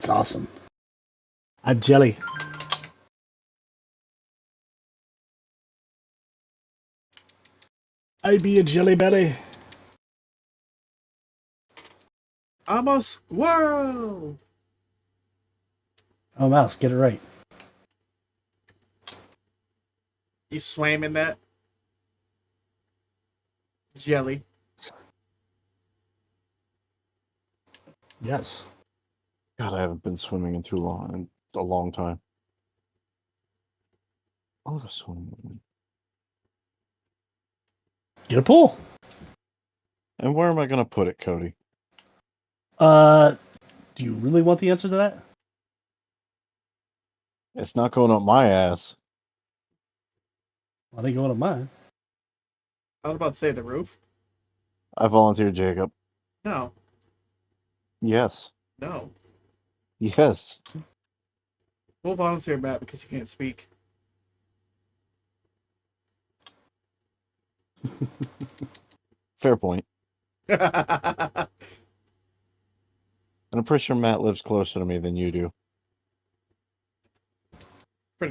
It's awesome. I'm jelly. I be a jelly belly. I'm a squirrel. Oh, mouse, get it right. You swam in that jelly. Yes. God, I haven't been swimming in a long time. I'll go swimming. Get a pool. And where am I going to put it, Cody? Do you really want the answer to that? It's not going up my ass. I think going to mine. I was about to say the roof. I volunteer, Jacob. No. Yes. No. Yes. We'll volunteer Matt because you can't speak. Fair point. Pretty And I'm pretty sure Matt lives closer to me than you do.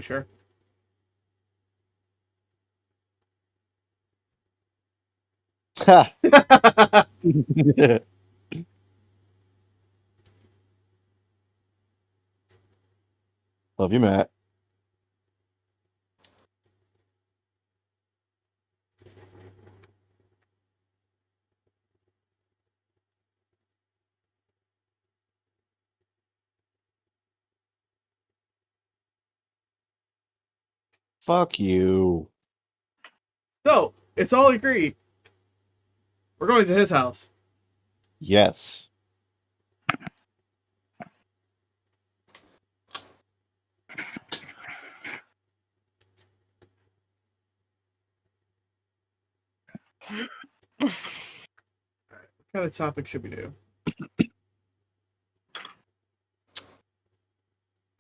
sure. Ha! Love you, Matt. Fuck you. So, it's all agreed. We're going to his house. Yes. What kind of topic should we do?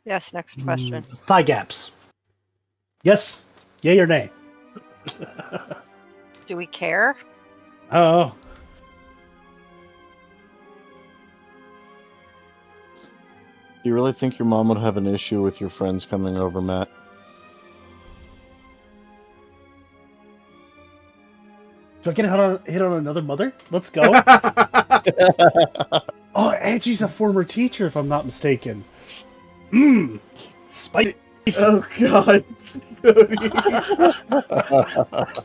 Yes, next question. Thigh gaps. Yes. Yay or nay? Do we care? Oh. Do you really think your mom would have an issue with your friends coming over, Matt? Do I get hit on another mother? Let's go. Oh, Angie's a former teacher, if I'm not mistaken. Spicy. Oh, God. Cody.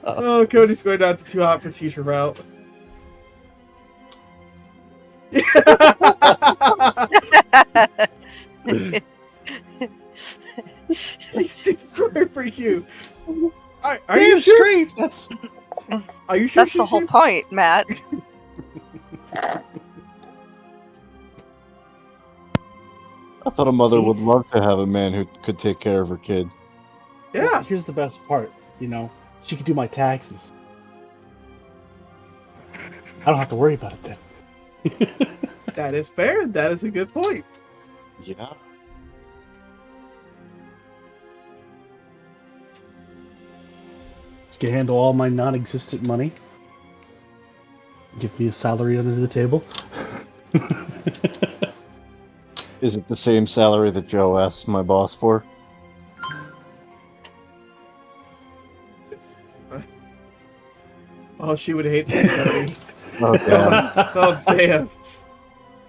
Oh, Cody's going down to too hot for teacher route. She's sorry for you. Are you sure? Straight. Are you sure? That's the whole point, Matt. I thought a mother would love to have a man who could take care of her kid. Yeah. Well, here's the best part. She could do my taxes. I don't have to worry about it then. That is fair. That is a good point. Yeah. She can handle all my non-existent money. Give me a salary under the table. Is it the same salary that Joe asked my boss for? Oh, she would hate that. Oh, damn. Oh, damn.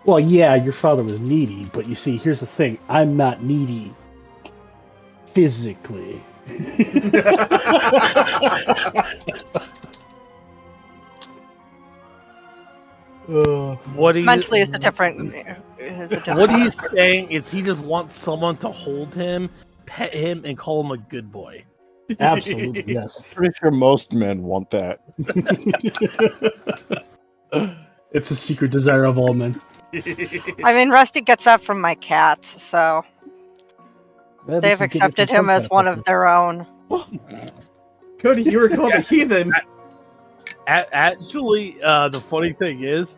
Well, yeah, your father was needy, but you see, here's the thing. I'm not needy. Physically. What he's, Mentally, it's a different. what he's saying is he just wants someone to hold him, pet him, and call him a good boy. Absolutely, yes. Pretty sure most men want that. It's a secret desire of all men. I mean, Rusty gets that from my cats, so Well, this they've is getting accepted from him as some one cat of their own. Cody, you were called a heathen. Actually, the funny thing is,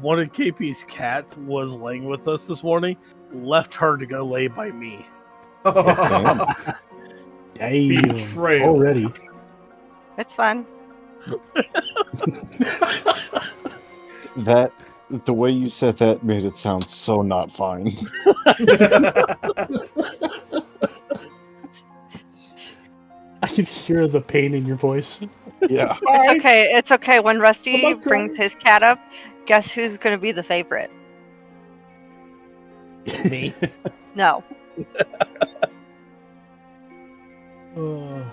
one of KP's cats was laying with us this morning, left her to go lay by me. Damn. Damn. Betrayal. Already. It's fun. That The way you said that made it sound so not fine. I can hear the pain in your voice. Yeah. It's okay. It's okay. When Rusty I'm not brings crying. his cat up, guess who's going to be the favorite? Me. No. Uh,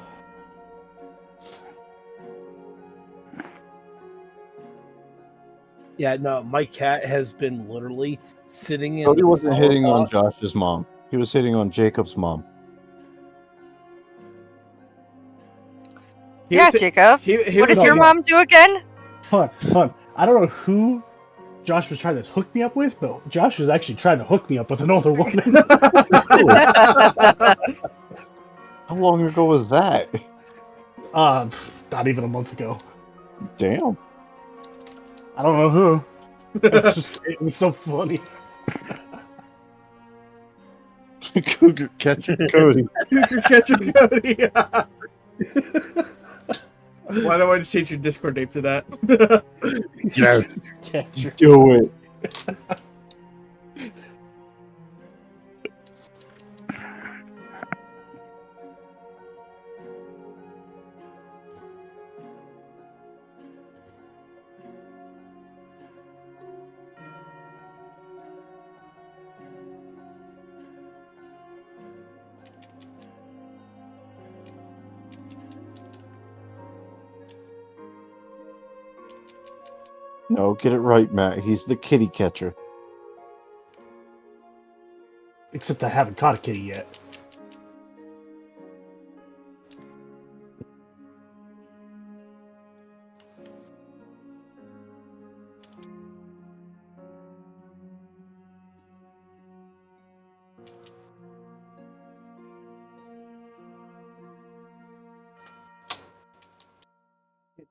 Yeah, no, my cat has been literally sitting in Cody the wasn't flower hitting on pot. Josh's mom. He was hitting on Jacob's mom. He Yeah, was- Jacob. he What was- does your no. mom do again? hold on. I don't know who Josh was trying to hook me up with, but Josh was actually trying to hook me up with an older woman. How long ago was that? Not even a month ago. Damn. I don't know who. It was so funny. Cougar catching Cody. Cougar catching Cody. Why don't I just change your Discord name to that? Yes. Catcher. Do it. No, get it right, Matt. He's the kitty catcher. Except I haven't caught a kitty yet.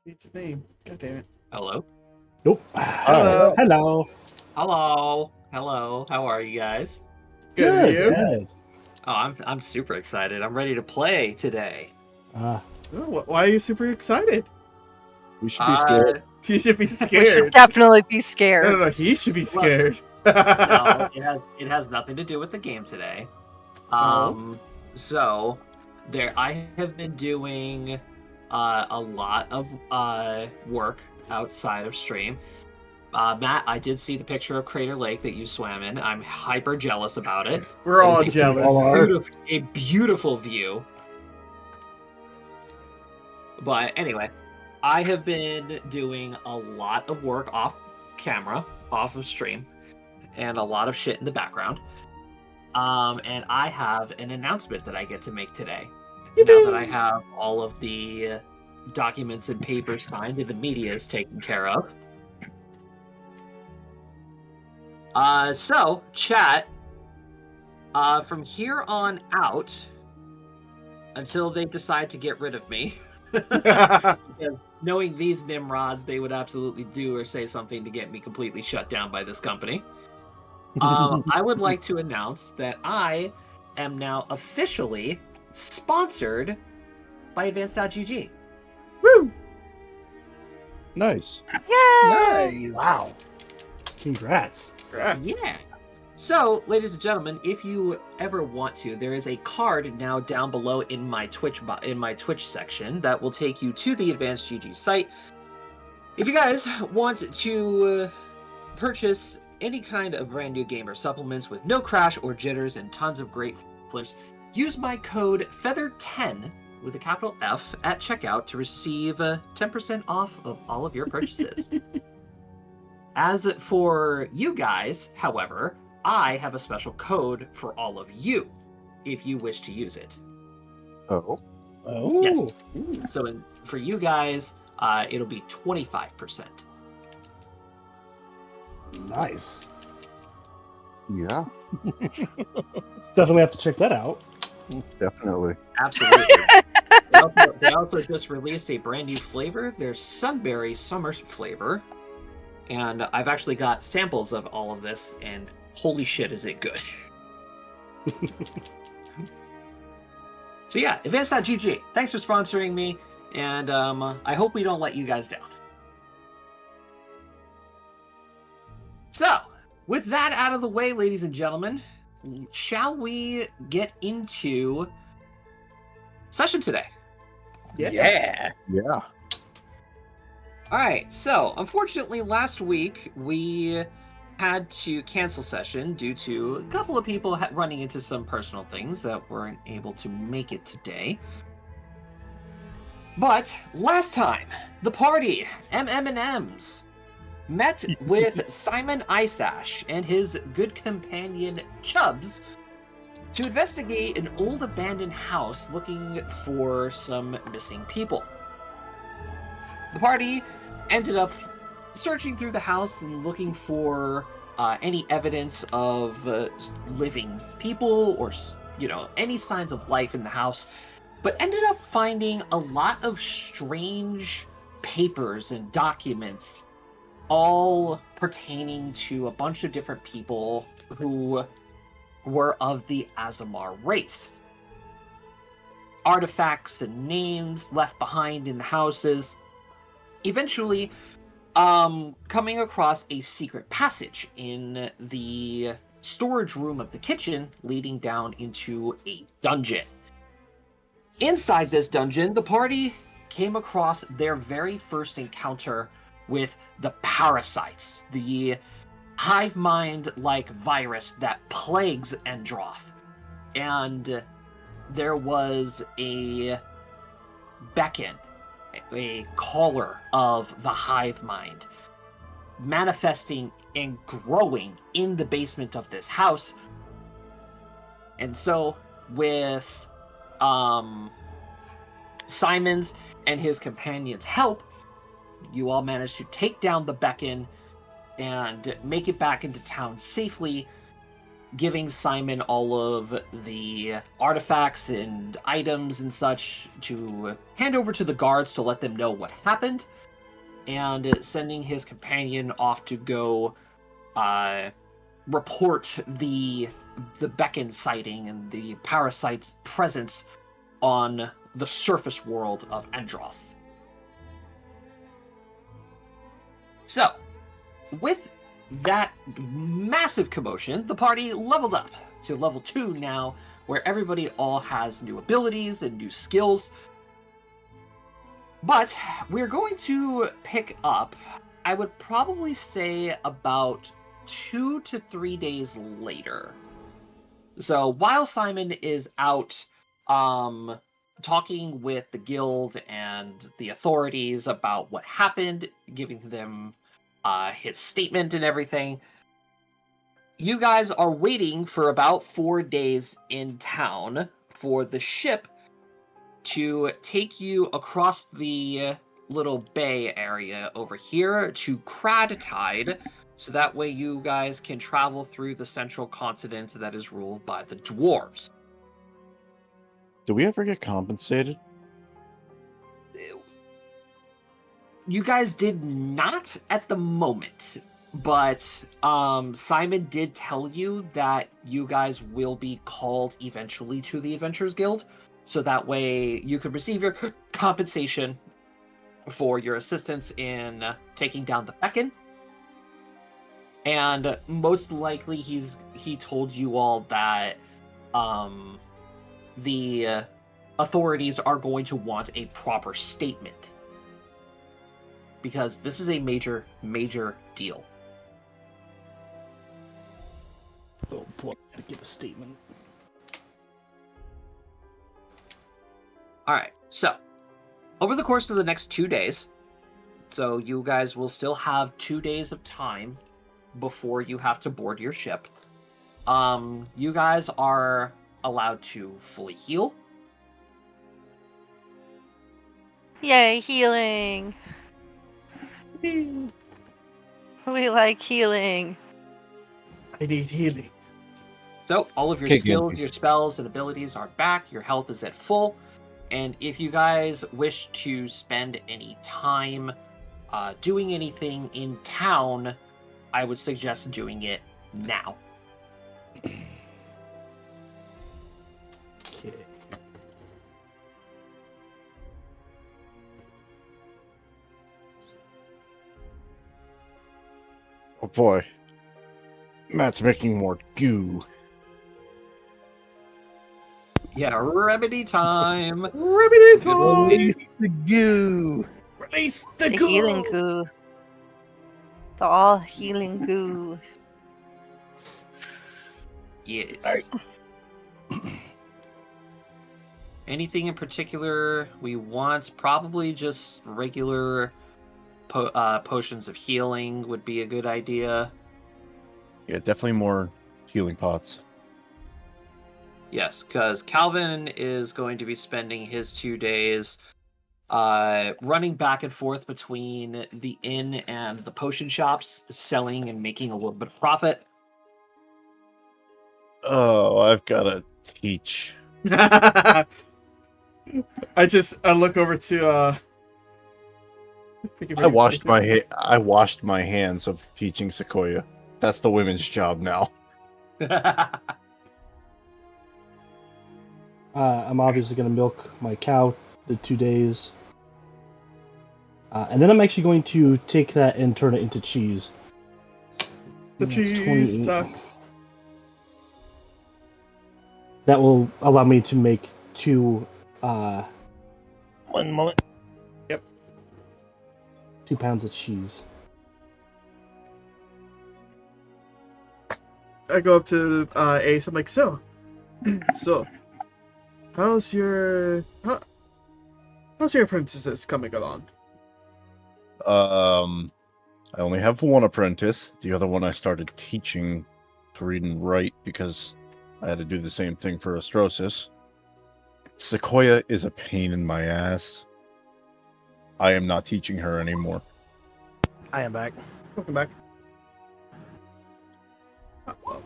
Change the name. God damn it. Hello. Nope. Hello. Hello. Hello. Hello. How are you guys? Good. You? Good. Oh, I'm super excited. I'm ready to play today. Uh, Oh, why are you super excited? We should be scared. You should be We should scared. definitely be scared. No, he should be scared. No, it has nothing to do with the game today. So there I have been doing a lot of work outside of stream. Matt, I did see the picture of Crater Lake that you swam in. I'm hyper jealous about it. We're all It is jealous. a beautiful view. But anyway, I have been doing a lot of work off camera, off of stream, and a lot of shit in the background. And I have an announcement that I get to make today. Now that I have all of the documents and papers signed and the media is taken care of. So, chat, from here on out, until they decide to get rid of me, because knowing these Nimrods, they would absolutely do or say something to get me completely shut down by this company. I would like to announce that I am now officially sponsored by Advanced.gg. Woo! Nice. Yay! Nice. wow. Congrats. Congrats. Yeah. So, ladies and gentlemen, if you ever want to, there is a card now down below in my Twitch section that will take you to the Advanced GG site. If you guys want to purchase any kind of brand new gamer supplements with no crash or jitters and tons of great flips, use my code FEATHER10 with a capital F at checkout to receive 10% off of all of your purchases. As for you guys, however, I have a special code for all of you if you wish to use it. Oh. Oh. Yes. So for you guys, it'll be 25%. Nice. Yeah, Definitely have to check that out. definitely. Absolutely. They also just released a brand new flavor. There's Sunberry Summer flavor. And I've actually got samples of all of this, and holy shit, is it good. So yeah, Advanced.gg, thanks for sponsoring me, and I hope we don't let you guys down. So, with that out of the way, ladies and gentlemen, shall we get into session today? Yeah. Yeah. All right. So, unfortunately, last week we had to cancel session due to a couple of people running into some personal things that weren't able to make it today. But last time, the party, M&Ms, met with Simon Isash and his good companion Chubbs to investigate an old abandoned house looking for some missing people. The party ended up searching through the house and looking for any evidence of living people or, any signs of life in the house, but ended up finding a lot of strange papers and documents, all pertaining to a bunch of different people who were of the Azamar race. Artifacts and names left behind in the houses. Eventually, coming across a secret passage in the storage room of the kitchen leading down into a dungeon. Inside this dungeon, the party came across their very first encounter with the parasites, the hive mind-like virus that plagues Endroth. And there was a beacon, a caller of the hive mind, manifesting and growing in the basement of this house. And so, with Simon's and his companions' help, you all managed to take down the beacon and make it back into town safely, giving Simon all of the artifacts and items and such to hand over to the guards to let them know what happened, and sending his companion off to go report the beacon sighting and the parasite's presence on the surface world of Endroth. So, with that massive commotion, the party leveled up to level 2 now, where everybody all has new abilities and new skills. But we're going to pick up, I would probably say, about 2 to 3 days later. So while Simon is out talking with the guild and the authorities about what happened, giving them his statement and everything, you guys are waiting for about 4 days in town for the ship to take you across the little bay area over here to Kradtide, so that way you guys can travel through the central continent that is ruled by the dwarves. Do we ever get compensated? You guys did not at the moment, but Simon did tell you that you guys will be called eventually to the Adventurers Guild, so that way you could receive your compensation for your assistance in taking down the beacon. And most likely he told you all that the authorities are going to want a proper statement, because this is a major, major deal. Oh boy, gotta give a statement. Alright, so, over the course of the next 2 days, so you guys will still have 2 days of time before you have to board your ship. You guys are allowed to fully heal. Yay, healing. We like healing. I need healing. So, all of your Kick skills, in. your spells, and abilities are back. Your health is at full. And if you guys wish to spend any time doing anything in town, I would suggest doing it now. Okay. Oh boy. Matt's making more goo. Yeah, remedy time. Remedy time. Release the goo. Release the The goo. healing goo. The all healing goo. Yes. Alright. Anything in particular we want? Probably just regular potions of healing would be a good idea. Yeah, definitely more healing pots. Yes, because Calvin is going to be spending his 2 days running back and forth between the inn and the potion shops, selling and making a little bit of profit. Oh, I've got to teach. I look over to I washed my hands of teaching Sequoia. That's the women's job now. I'm obviously going to milk my cow the 2 days. And then I'm actually going to take that and turn it into cheese. The That's cheese 28. sucks. That will allow me to make 2 1 moment. 2 pounds of cheese. I go up to Ace. I'm like, so, how's your apprentices coming along? I only have one apprentice. The other one I started teaching to read and write because I had to do the same thing for Astrosis. Sequoia is a pain in my ass. I am not teaching her anymore. I am back. Welcome back. Oh, well.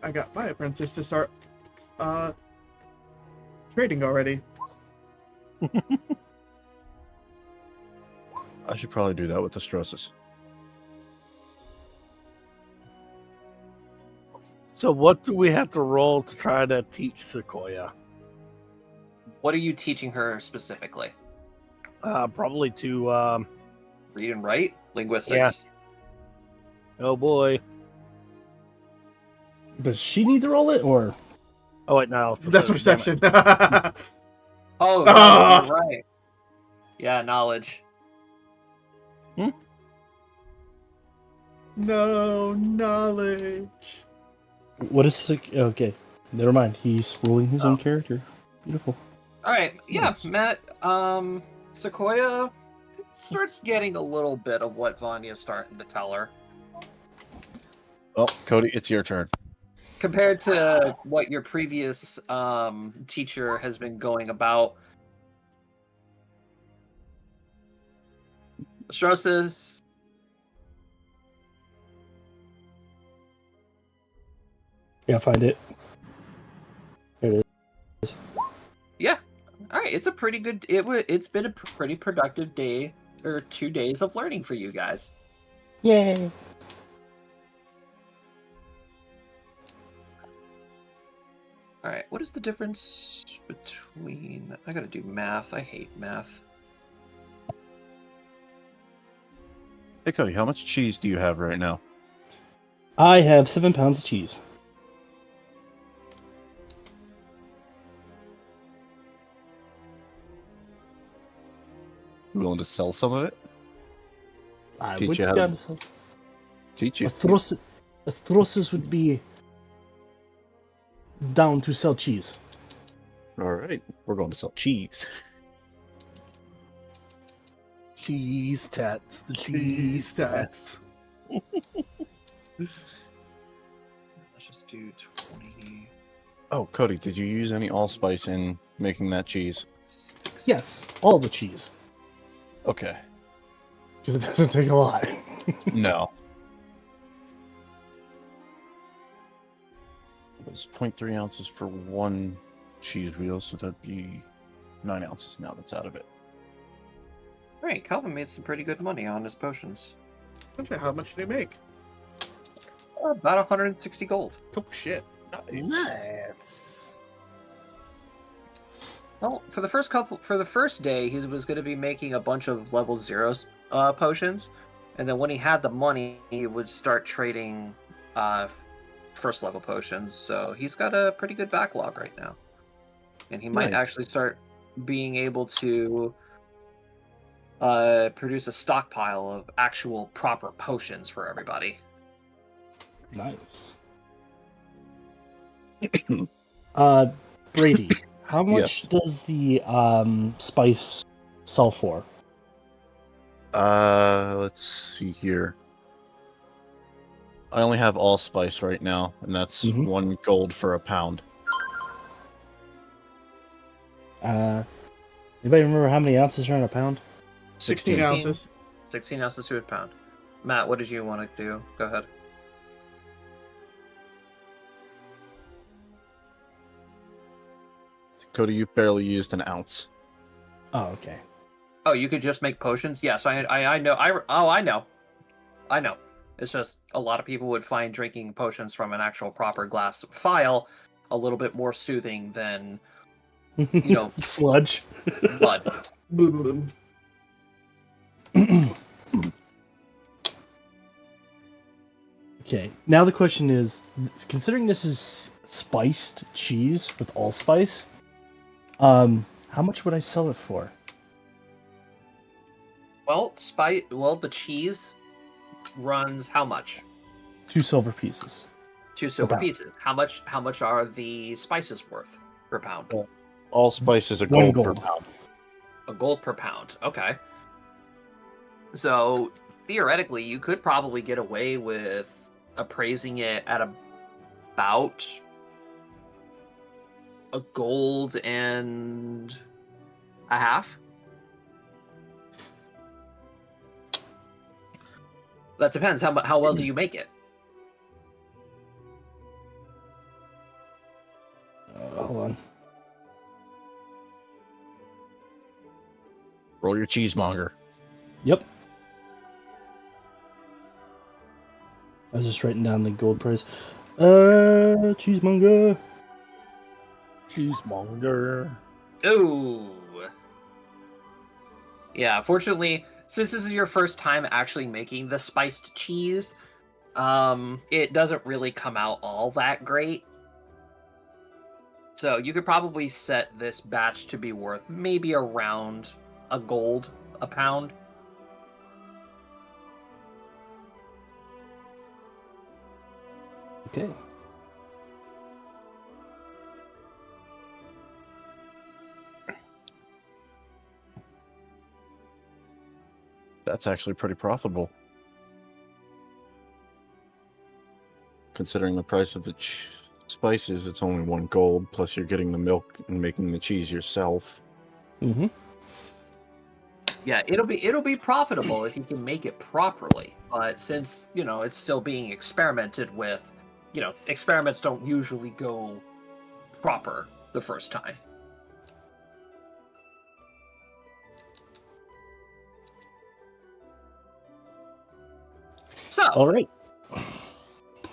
I got my apprentice to start trading already. I should probably do that with Astrosis. So what do we have to roll to try to teach Sequoia? What are you teaching her specifically? Probably to Read and write? Linguistics? oh boy. Does she need to roll it, or? Oh wait, no. That's perception, perception. Oh, Ah! you're right. Yeah, knowledge. No knowledge. What is okay? Never mind. He's rolling his own character. Beautiful. All right, yeah, Nice. Matt. Sequoia starts getting a little bit of what Vanya's starting to tell her, Well, Cody, it's your turn. compared to what your previous teacher has been going about. Astrosis. Yeah, find it. There it is. Yeah. All right, it's a pretty good. It's been a pretty productive day or 2 days of learning for you guys. Yay! All right, what is the difference between? I gotta do math. I hate math. Hey, Cody, how much cheese do you have right now? I have 7 pounds of cheese. You willing to sell some of it? I Teach would you how be to- honest. Teach you. Astrosis would be down to sell cheese. All right, we're going to sell cheese. Cheese tats. The Cheese tats. Let's just do 20. Oh, Cody, did you use any allspice in making that cheese? Yes, all the cheese. Okay. Because it doesn't take a lot. No. It was 0.3 ounces for one cheese wheel, so that'd be 9 ounces now that's out of it. All right, Calvin made some pretty good money on his potions. Okay, how much do they make? About 160 gold. Oh shit. Nice. Well, for the first day, he was going to be making a bunch of level 0 potions, And then when he had the money, he would start trading first level potions. So he's got a pretty good backlog right now. And he might Nice. actually start being able to produce a stockpile of actual proper potions for everybody. Nice. Brady, how much Yes. does the spice sell for? Let's see here. I only have allspice right now, and that's Mhm. 1 gold for a pound. Anybody remember how many ounces are in a pound? 16 ounces. 16 ounces to a pound. Matt, what did you want to do? Go ahead. Cody, you've barely used an ounce. Oh, okay. Oh, you could just make potions? Yes, I know. I know. It's just a lot of people would find drinking potions from an actual proper glass vial a little bit more soothing than, you know, sludge. blood. Okay, now the question is, considering this is spiced cheese with allspice, how much would I sell it for? Well, the cheese runs how much? 2 silver pieces. 2 silver pound. pieces. How much are the spices worth per pound? Allspice is a 1 gold per gold. pound. A gold per pound. Okay. So theoretically, you could probably get away with appraising it at about a gold and a half. That depends. How well do you make it? Hold on. Roll your cheesemonger. Yep. I was just writing down the gold price. Cheesemonger. Cheesemonger. Ooh. Yeah, fortunately, since this is your first time actually making the spiced cheese, it doesn't really come out all that great. So you could probably set this batch to be worth maybe around a gold a pound. Okay. That's actually pretty profitable. Considering the price of the spices, it's only 1 gold, plus you're getting the milk and making the cheese yourself. Mm-hmm. Yeah, it'll be profitable if you can make it properly. But since, it's still being experimented with, experiments don't usually go proper the first time. So, All right.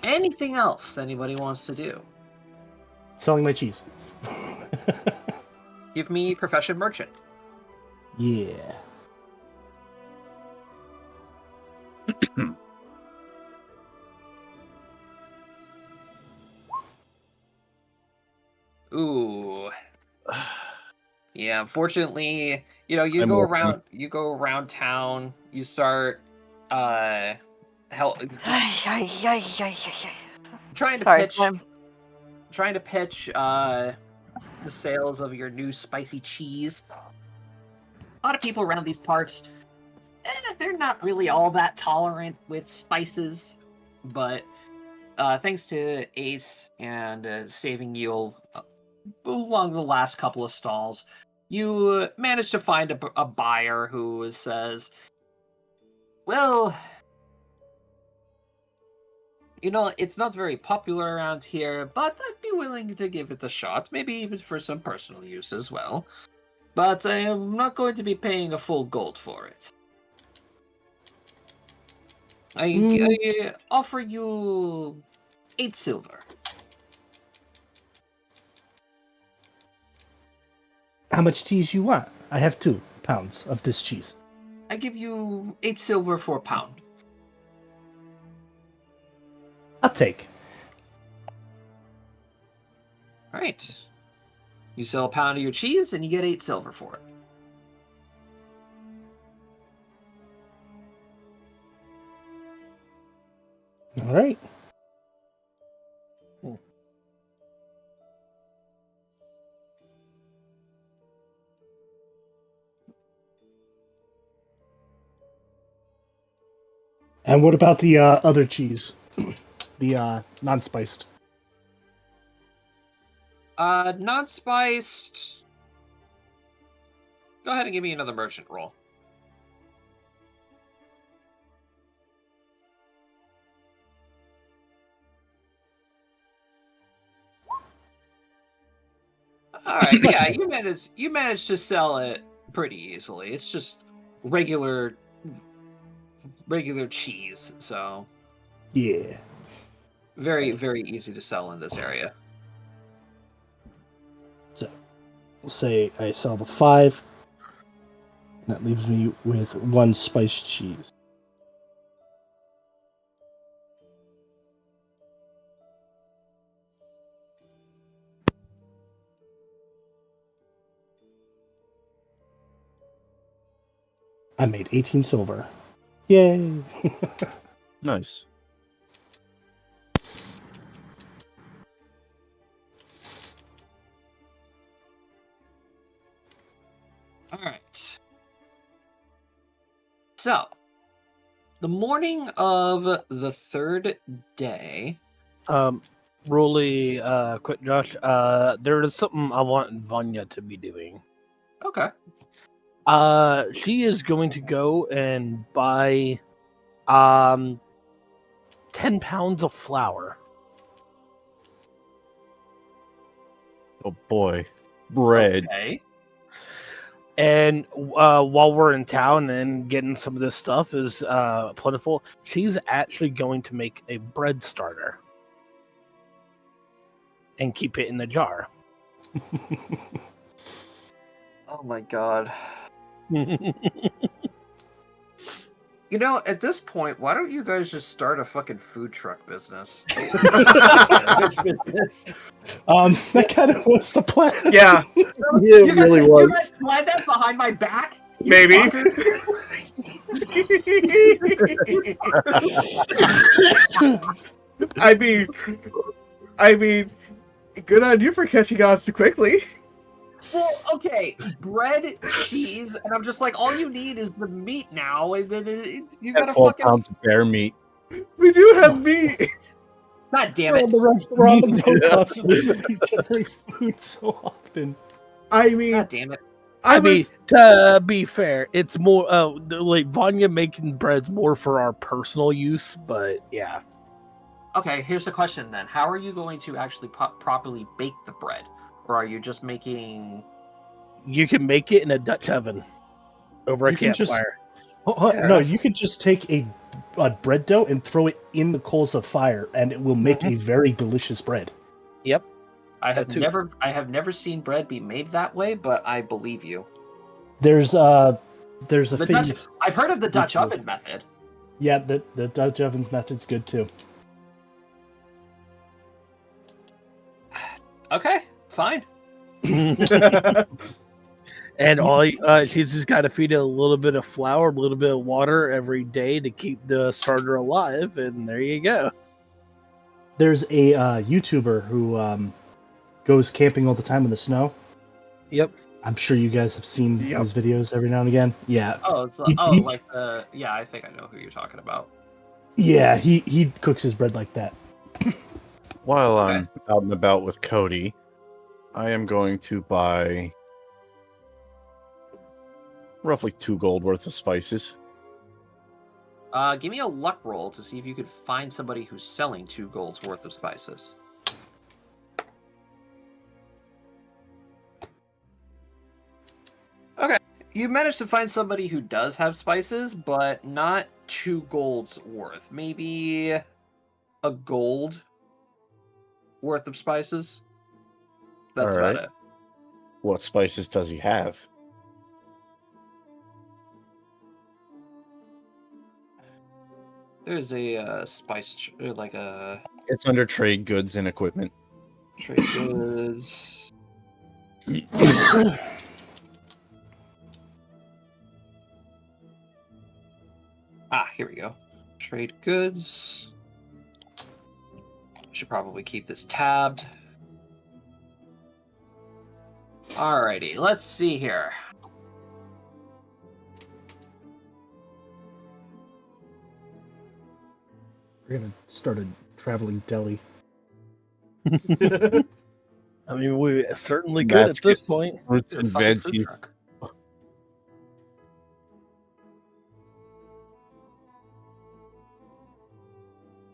anything else anybody wants to do? Selling my cheese. Give me profession merchant. Yeah. Ooh. Yeah, unfortunately, you I'm go open. around town, you start trying to Sorry, pitch Tim. trying to pitch the sales of your new spicy cheese. A lot of people around these parts, they're not really all that tolerant with spices, but thanks to Ace and saving you along the last couple of stalls, you managed to find a buyer who says, well, it's not very popular around here, but I'd be willing to give it a shot, maybe even for some personal use as well. But I am not going to be paying a full gold for it. I offer you 8 silver. How much cheese you want? I have 2 pounds of this cheese. I give you 8 silver for a pound. I'll take. All right. You sell a pound of your cheese, and you get 8 silver for it. All right. And what about the other cheese? The non-spiced. Non-spiced. Go ahead and give me another merchant roll. All right, yeah, you managed to sell it pretty easily. It's just regular cheese, so Yeah. very, very easy to sell in this area. So, we'll say I sell the 5. That leaves me with 1 spiced cheese. I made 18 silver. Yay! Nice. All right. So, the morning of the 3rd day. Really quick, Josh. There is something I want Vanya to be doing. Okay. She is going to go and buy 10 pounds of flour. Oh boy. Bread. Okay. And while we're in town and getting some of this stuff is plentiful, she's actually going to make a bread starter and keep it in the jar. Oh my god. You know, at this point, why don't you guys just start a fucking food truck business? That kind of was the plan. Yeah, Yeah, it really was. You guys planned that behind my back? You maybe. I mean, good on you for catching on so quickly. Well, okay, bread, cheese, and I'm just like, all you need is the meat now, and then you Got gotta 12 fucking. pounds of bear meat. We do have meat. God damn We're it! on the road Yeah. constantly generate food so often. I mean, God damn it! I mean, to be fair, it's more like Vanya making bread's more for our personal use, but yeah. Okay, here's the question then: how are you going to actually properly bake the bread, or are you just making? You can make it in a Dutch oven over a You can just- campfire. No, you could just take a bread dough and throw it in the coals of fire, and it will make a very delicious bread. Yep. I That too. have never seen bread be made that way, but I believe you. There's a The famous. Dutch, I've heard of the Dutch oven method. Yeah, the Dutch oven's method's good too. Okay, fine. And she's just got to feed it a little bit of flour, a little bit of water every day to keep the starter alive, and there you go. There's a YouTuber who goes camping all the time in the snow. Yep. I'm sure you guys have seen his videos every now and again. Yeah. Oh, yeah, I think I know who you're talking about. Yeah, he cooks his bread like that. While I'm out and about with Cody, I am going to buy roughly 2 gold worth of spices. Give me a luck roll to see if you could find somebody who's selling 2 gold's worth of spices. Okay, you managed to find somebody who does have spices, but not 2 gold's worth. Maybe a gold worth of spices. That's All right. about it. What spices does he have? There's a spice, like a It's under trade goods and equipment. Trade goods. Here we go. Trade goods. Should probably keep this tabbed. Alrighty, let's see here. We're gonna start a traveling deli. I mean, we certainly could at this point. Fruits Dude, and fucking food veggies. truck.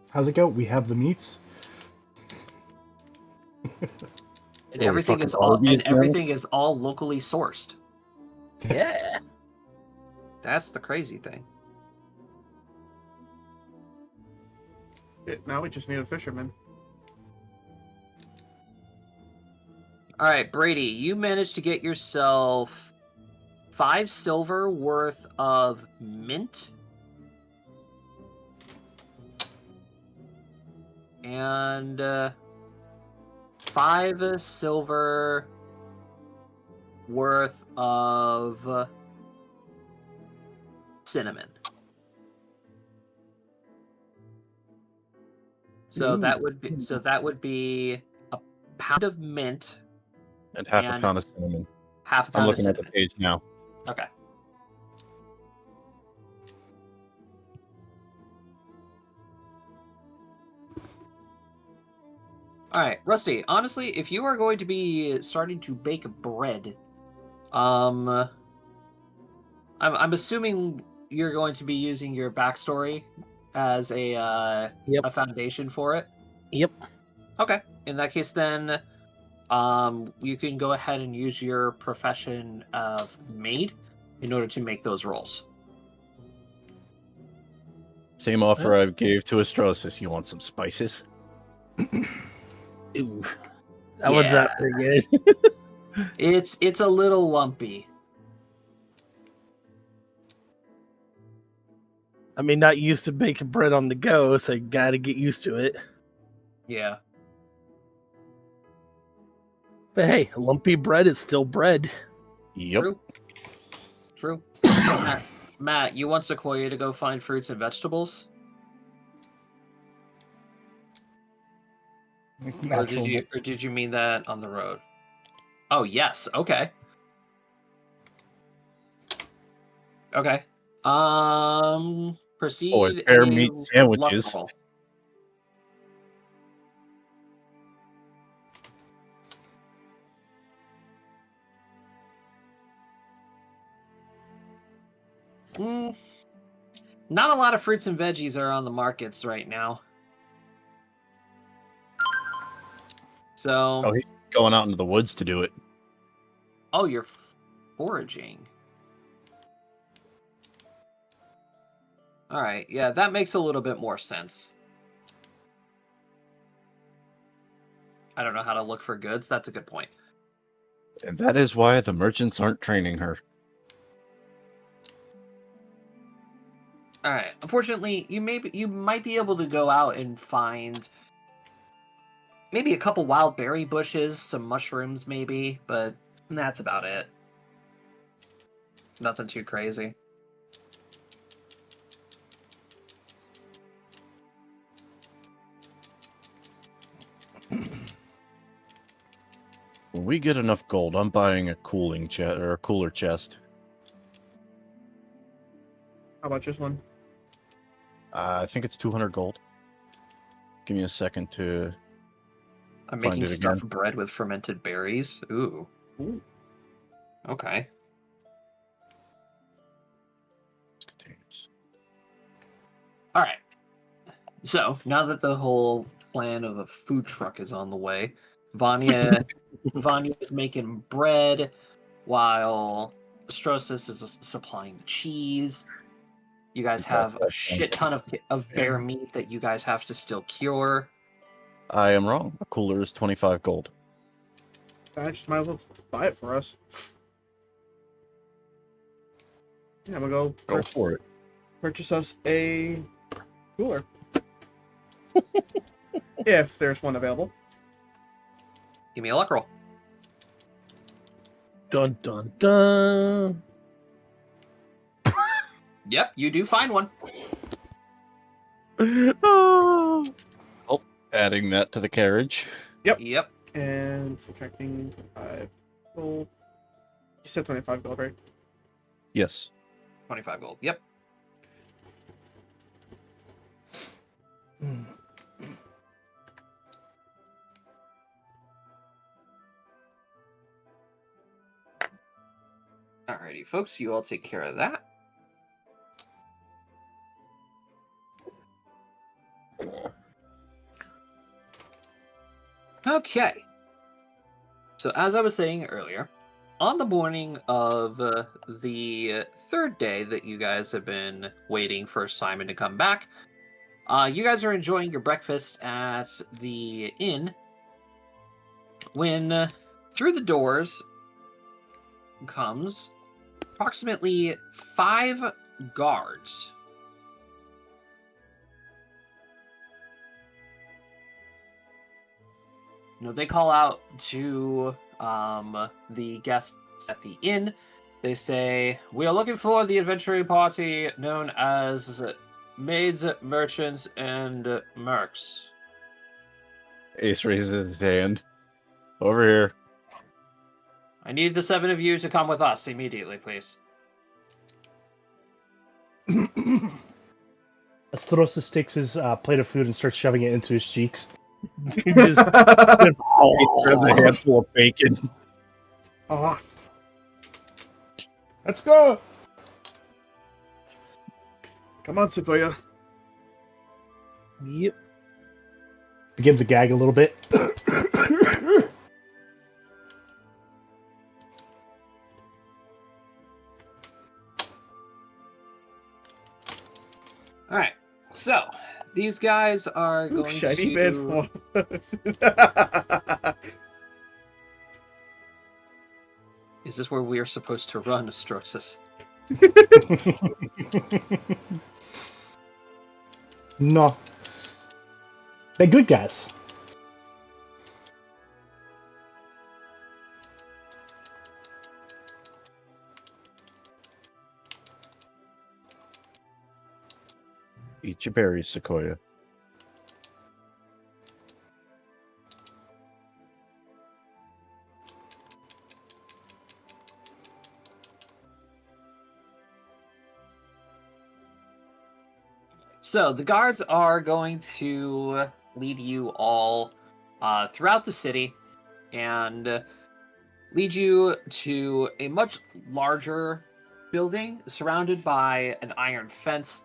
How's it go? We have the meats. And Are we everything fucking is all Arby's and now? everything is all locally sourced. Yeah. That's the crazy thing. Shit, now we just need a fisherman. All right, Brady, you managed to get yourself 5 silver worth of mint and 5 silver worth of cinnamon. So that would be a pound of mint, And half a And- pound of cinnamon. half a I'm pound of looking at cinnamon. the page now. Okay. All right, Rusty. Honestly, if you are going to be starting to bake bread, I'm assuming you're going to be using your backstory as a Yep. a foundation for it. Yep. Okay. In that case, then, you can go ahead and use your profession of maid in order to make those rolls. Same offer I gave to Astrosis. You want some spices? Ooh. That one's not pretty good. It's a little lumpy. I mean, not used to baking bread on the go, so you gotta get used to it. Yeah. But hey, lumpy bread is still bread. Yep. True. Matt, you want Sequoia to go find fruits and vegetables? Or did you mean that on the road? Oh yes, okay. Okay. Proceed. Or bear a meat luck sandwiches. roll. Not a lot of fruits and veggies are on the markets right now. So, Oh, he's going out into the woods to do it. oh, you're foraging. All right, yeah, that makes a little bit more sense. I don't know how to look for goods. That's a good point. And that is why the merchants aren't training her. All right. Unfortunately, you might be able to go out and find maybe a couple wild berry bushes, some mushrooms, maybe, but that's about it. Nothing too crazy. When we get enough gold, I'm buying a cooling chest or a cooler chest. How about this one? I think it's 200 gold. Give me a second to. I'm Find making it stuffed again. bread with fermented berries. Ooh. Ooh. Okay. Containers. All right. So now that the whole plan of a food truck is on the way, Vanya is making bread while Strosis is supplying the cheese. You guys Okay, have a that shit sounds ton of bear meat that you guys have to still cure. I am wrong. A cooler is 25 gold. I just might as well buy it for us. Yeah, I'm gonna go Go for it. purchase us a cooler. if there's one available. Give me a luck roll. Dun dun dun. Yep, you do find one. Oh. Adding that to the carriage. Yep. And subtracting 25 gold. You said 25 gold, right? Yes. 25 gold. Yep. Alrighty, folks, you all take care of that. Okay. So as I was saying earlier, on the morning of the third day that you guys have been waiting for Simon to come back, you guys are enjoying your breakfast at the inn when through the doors comes approximately 5 guards. You know, they call out to the guests at the inn. They say, "We are looking for the adventuring party known as Maids, Merchants, and Mercs." Ace raises his hand. Over here. I need the 7 of you to come with us immediately, please. Astrosis takes his plate of food and starts shoving it into his cheeks. just, Ace grabs a handful of bacon. Oh, Let's go! come on, Sequoia. Yep. Begins to gag a little bit. All right. So, these guys are Ooh, going shiny to... bed. Is this where we are supposed to run, Astrosis? No. They're good guys. Eat your berries, Sequoia. So the guards are going to lead you all throughout the city and lead you to a much larger building surrounded by an iron fence,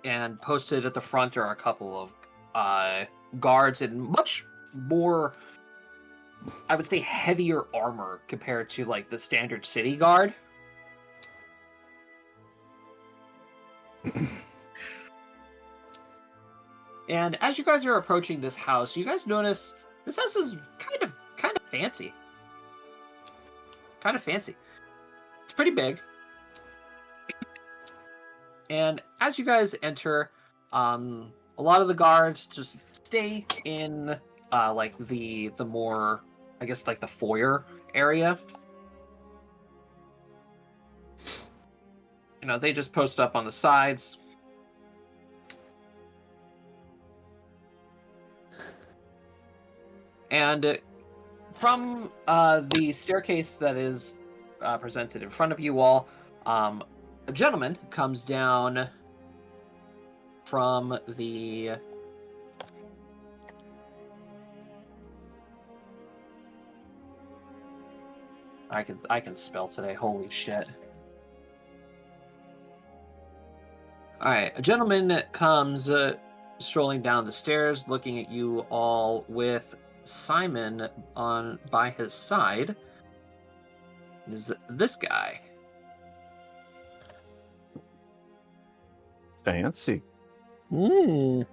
and posted at the front are a couple of guards in much more, I would say, heavier armor compared to like the standard city guard. And as you guys are approaching this house, you guys notice this house is kind of fancy. Kind of fancy. It's pretty big. And as you guys enter, a lot of the guards just stay in like the more, I guess, like the foyer area. You know, they just post up on the sides. And from the staircase that is presented in front of you all, a gentleman comes down from the... I can spell today, holy shit. Alright, a gentleman comes strolling down the stairs, looking at you all with Simon by his side. Is this guy. Fancy. Mm.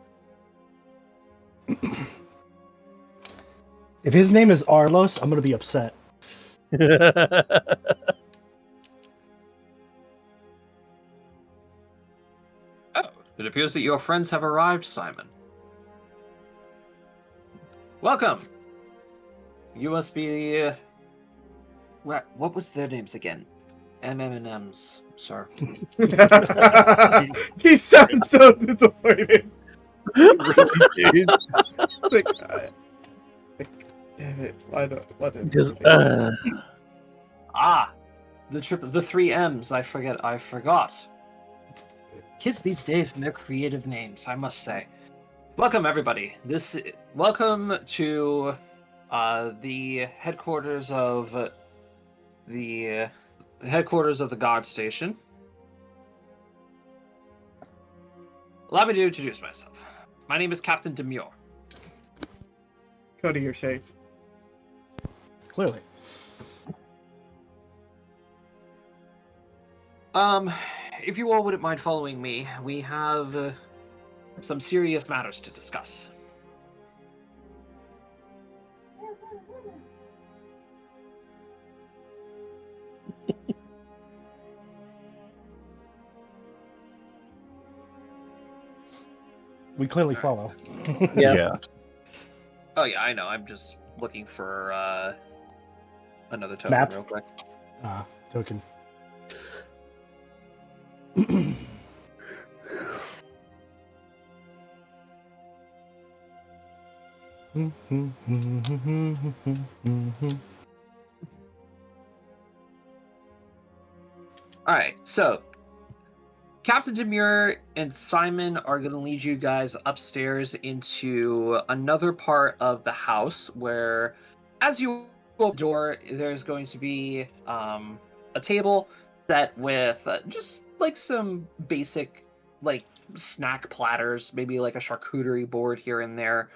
If his name is Arlos, I'm gonna be upset. Oh, it appears that your friends have arrived, Simon. Welcome. You must be. What was their names again? M&M's, sir. He sounds so disappointed. Dude, Like, damn it! Why don't? Just, Ah, the three M's. I forgot. Kids these days and their creative names, I must say. Welcome everybody. Welcome to the headquarters of the guard station. Allow me to introduce myself. My name is Captain Demure. Cody, you're safe. Clearly. If you all wouldn't mind following me, we have some serious matters to discuss. We clearly follow. yeah. Oh yeah, I know. I'm just looking for another token Map? real quick. Token. Alright, so Captain Demure and Simon are going to lead you guys upstairs into another part of the house where, as you open the door, there's going to be a table set with just like some basic like snack platters, maybe like a charcuterie board here and there,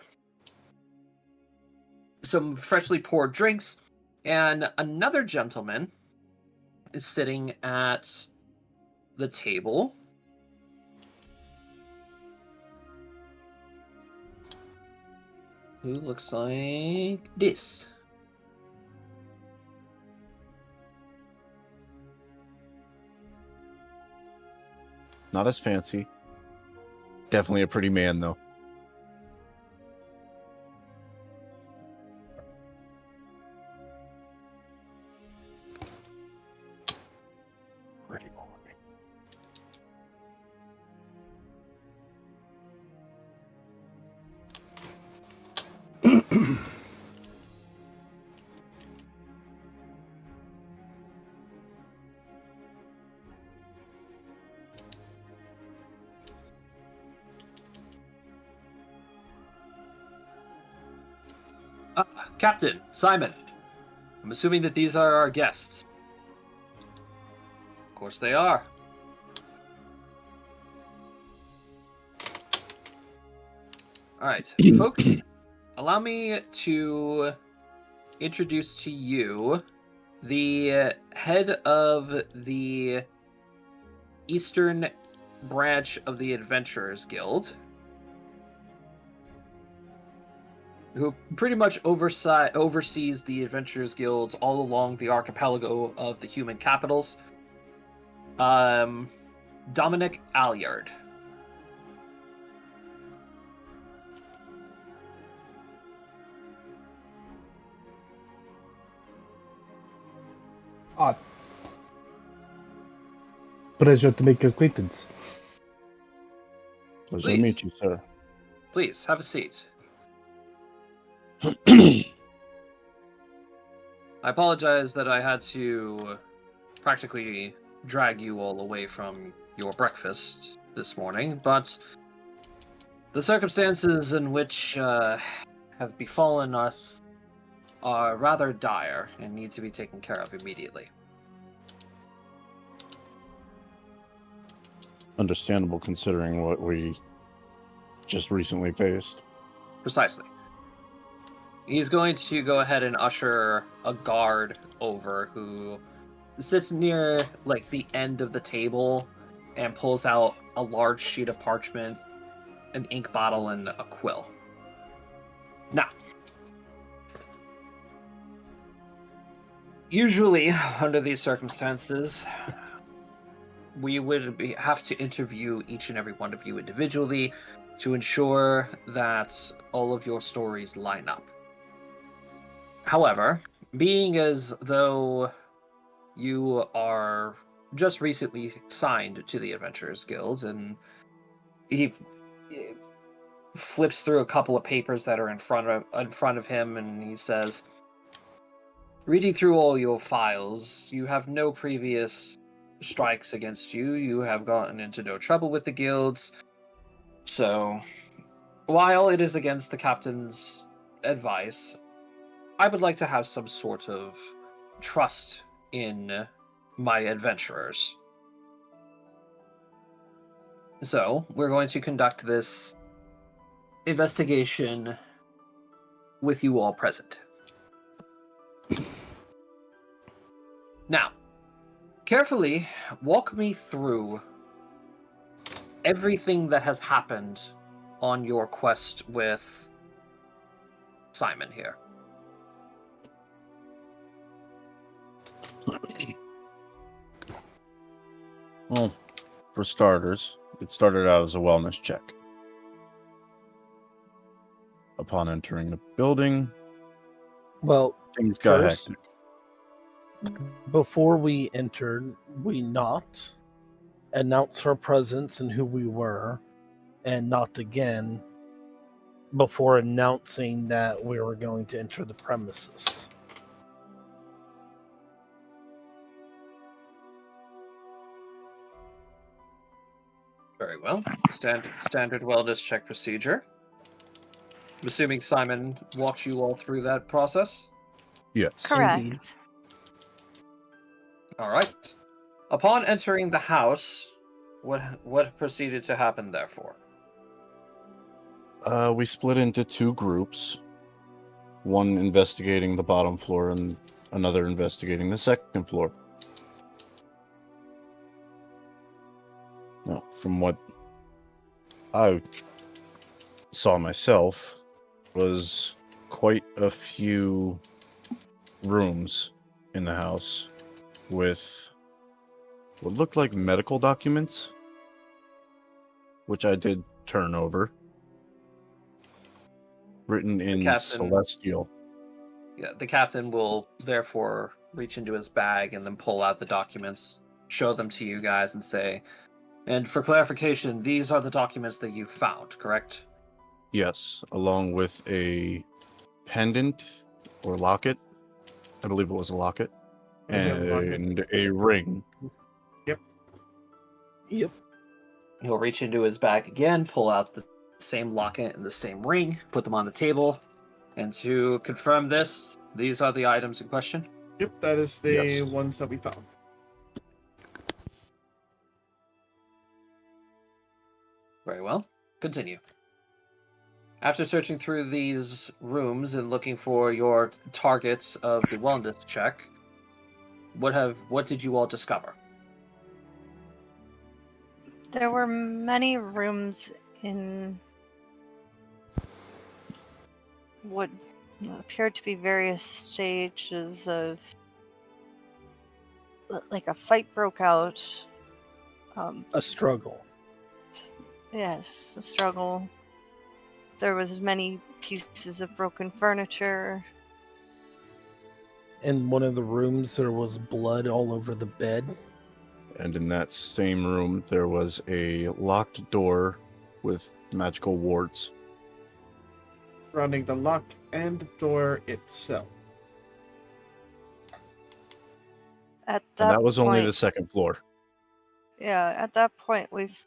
some freshly poured drinks, and another gentleman is sitting at the table. Who looks like this. Not as fancy. Definitely a pretty man, though. Captain, Simon, I'm assuming that these are our guests. Of course they are. Alright, folks, allow me to introduce to you the head of the Eastern branch of the Adventurers Guild, who pretty much oversees the Adventurers Guilds all along the archipelago of the human capitals. Dominic Alliard. Pleasure to make your acquaintance. Pleasure to Please. meet you, sir. Please, have a seat. I apologize that I had to practically drag you all away from your breakfast this morning, but the circumstances in which have befallen us are rather dire and need to be taken care of immediately. Understandable considering what we just recently faced. Precisely. He's going to go ahead and usher a guard over who sits near like the end of the table and pulls out a large sheet of parchment, an ink bottle, and a quill. Now, usually under these circumstances, we would have to interview each and every one of you individually to ensure that all of your stories line up. However, being as though you are just recently signed to the Adventurers Guild, and he flips through a couple of papers that are in front of him, and he says, "Reading through all your files, you have no previous strikes against you. You have gotten into no trouble with the guilds. So, while it is against the captain's advice, I would like to have some sort of trust in my adventurers. So, we're going to conduct this investigation with you all present. Now, carefully walk me through everything that has happened on your quest with Simon here." Well, for starters, it started out as a wellness check. Upon entering the building, Well, things got first, hectic. before we entered, we knocked, announced our presence and who we were, and knocked again before announcing that we were going to enter the premises. Very well. Standard wellness check procedure. I'm assuming Simon walked you all through that process? Yes. Correct. All right. Upon entering the house, what proceeded to happen therefore? We split into two groups. One investigating the bottom floor and another investigating the second floor. Now, from what I saw myself, was quite a few rooms in the house with what looked like medical documents, which I did turn over, written in captain- Celestial. Yeah, the captain will therefore reach into his bag and then pull out the documents, show them to you guys, and say, "And for clarification, these are the documents that you found, correct?" Yes, along with a pendant or locket. I believe it was a locket. It was a locket. And a ring. Yep. He'll reach into his bag again, pull out the same locket and the same ring, put them on the table. And to confirm this, these are the items in question? Yep, that is the Yes. ones that we found. Very well. Continue. After searching through these rooms and looking for your targets of the wellness check, what did you all discover? There were many rooms in what appeared to be various stages of, like, a fight broke out. A struggle. Yes, a struggle. There was many pieces of broken furniture. In one of the rooms, there was blood all over the bed. And in that same room, there was a locked door with magical wards. Surrounding the lock and door itself. At And that was only point, the second floor. Yeah, at that point, we've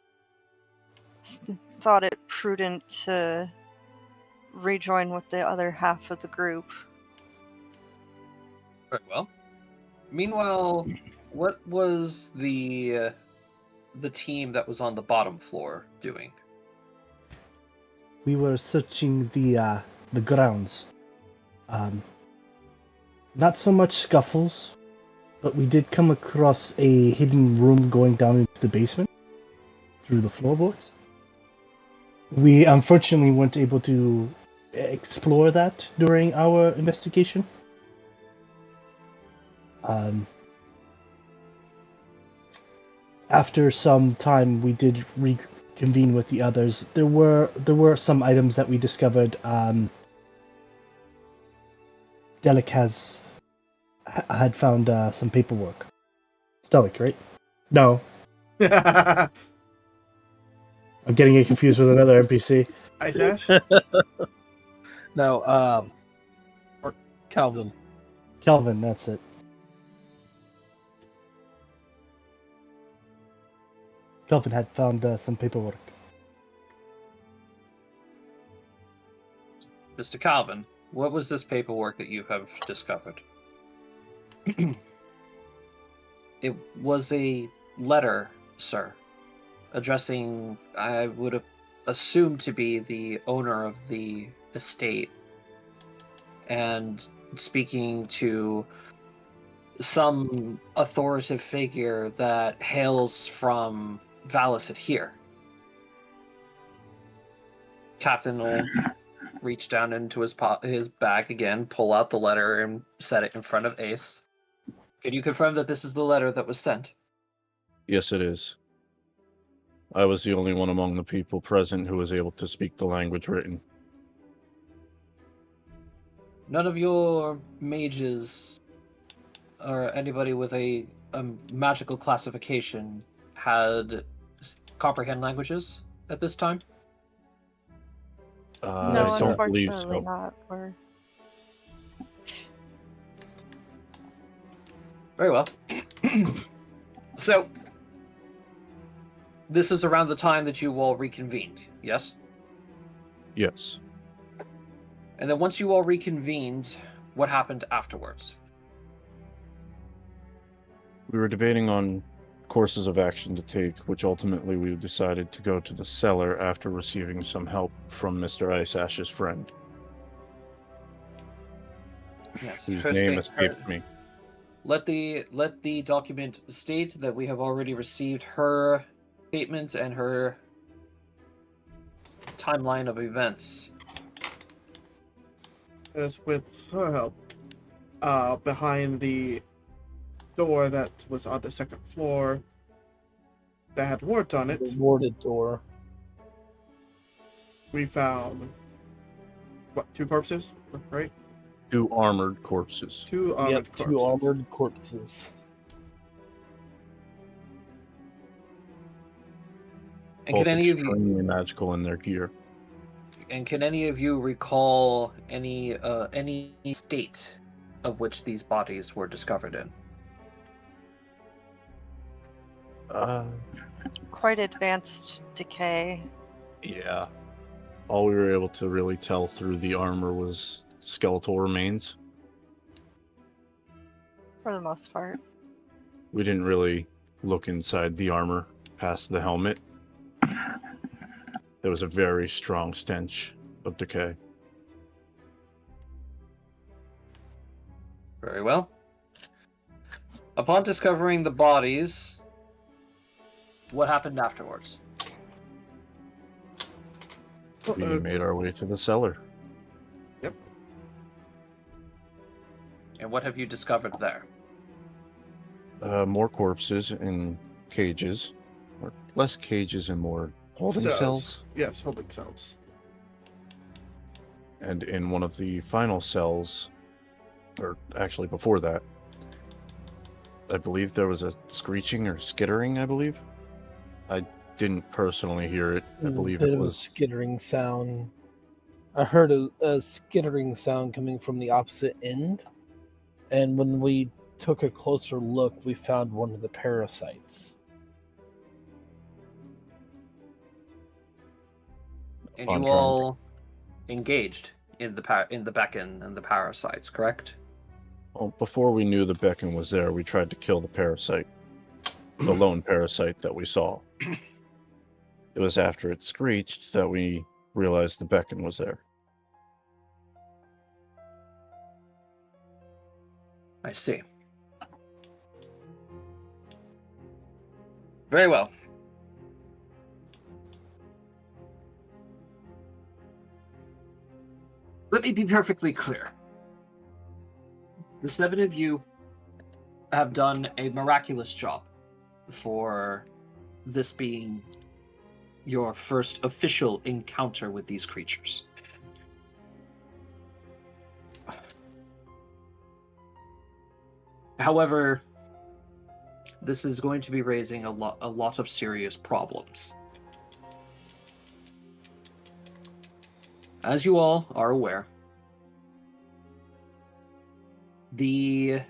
thought it prudent to rejoin with the other half of the group. Very well. Meanwhile, what was the team that was on the bottom floor doing? We were searching the grounds. Not so much scuffles, but we did come across a hidden room going down into the basement through the floorboards. We unfortunately weren't able to explore that during our investigation. After some time, we did reconvene with the others. There were some items that we discovered Delic had found some paperwork. Stoic, right? No, I'm getting it confused with another NPC. Ice Ash? No, or Calvin. Kelvin, that's it. Kelvin had found some paperwork. Mr. Calvin, what was this paperwork that you have discovered? It was a letter, sir, addressing, I would have assumed to be the owner of the estate, and speaking to some authoritative figure that hails from Valicet here. Captain will reach down into his bag again, pull out the letter, and set it in front of Ace. Can you confirm that this is the letter that was sent? Yes, it is. I was the only one among the people present who was able to speak the language written. None of your mages or anybody with a magical classification had comprehend languages at this time? No, I don't believe unfortunately so. not. We're... Very well. So, this is around the time that you all reconvened, yes? Yes. And then once you all reconvened, what happened afterwards? We were debating on courses of action to take, which ultimately we decided to go to the cellar after receiving some help from Mr. Ice Ash's friend, Yes. whose her name state- escaped me. Let the document state that we have already received her statement and her timeline of events. As with her help, behind the door that was on the second floor that had wards on it, The warded door. we found, what, 2 corpses, right? 2 armored corpses. 2 armored corpses. 2 armored corpses. And Both can any of you extremely magical in their gear. recall any state of which these bodies were discovered in? Quite advanced decay. Yeah. All we were able to really tell through the armor was skeletal remains. For the most part. We didn't really look inside the armor past the helmet. There was a very strong stench of decay. Very well. Upon discovering the bodies, what happened afterwards? We made our way to the cellar. Yep. And what have you discovered there? More corpses in cages. Or less cages and more holding cells. Yes, holding cells. And in one of the final cells, or actually before that, I believe there was a screeching or skittering, I believe. I didn't personally hear it. I believe bit it of a was... skittering sound. I heard a skittering sound coming from the opposite end, and when we took a closer look, we found one of the parasites. And On you trying all engaged in the beacon and the parasites, correct? Well, before we knew the beacon was there, we tried to kill the parasite. The lone parasite that we saw. It was after it screeched that we realized the beacon was there. I see. Very well. Let me be perfectly clear. The 7 of you have done a miraculous job for this being your first official encounter with these creatures. However, this is going to be raising a lot of serious problems. As you all are aware, the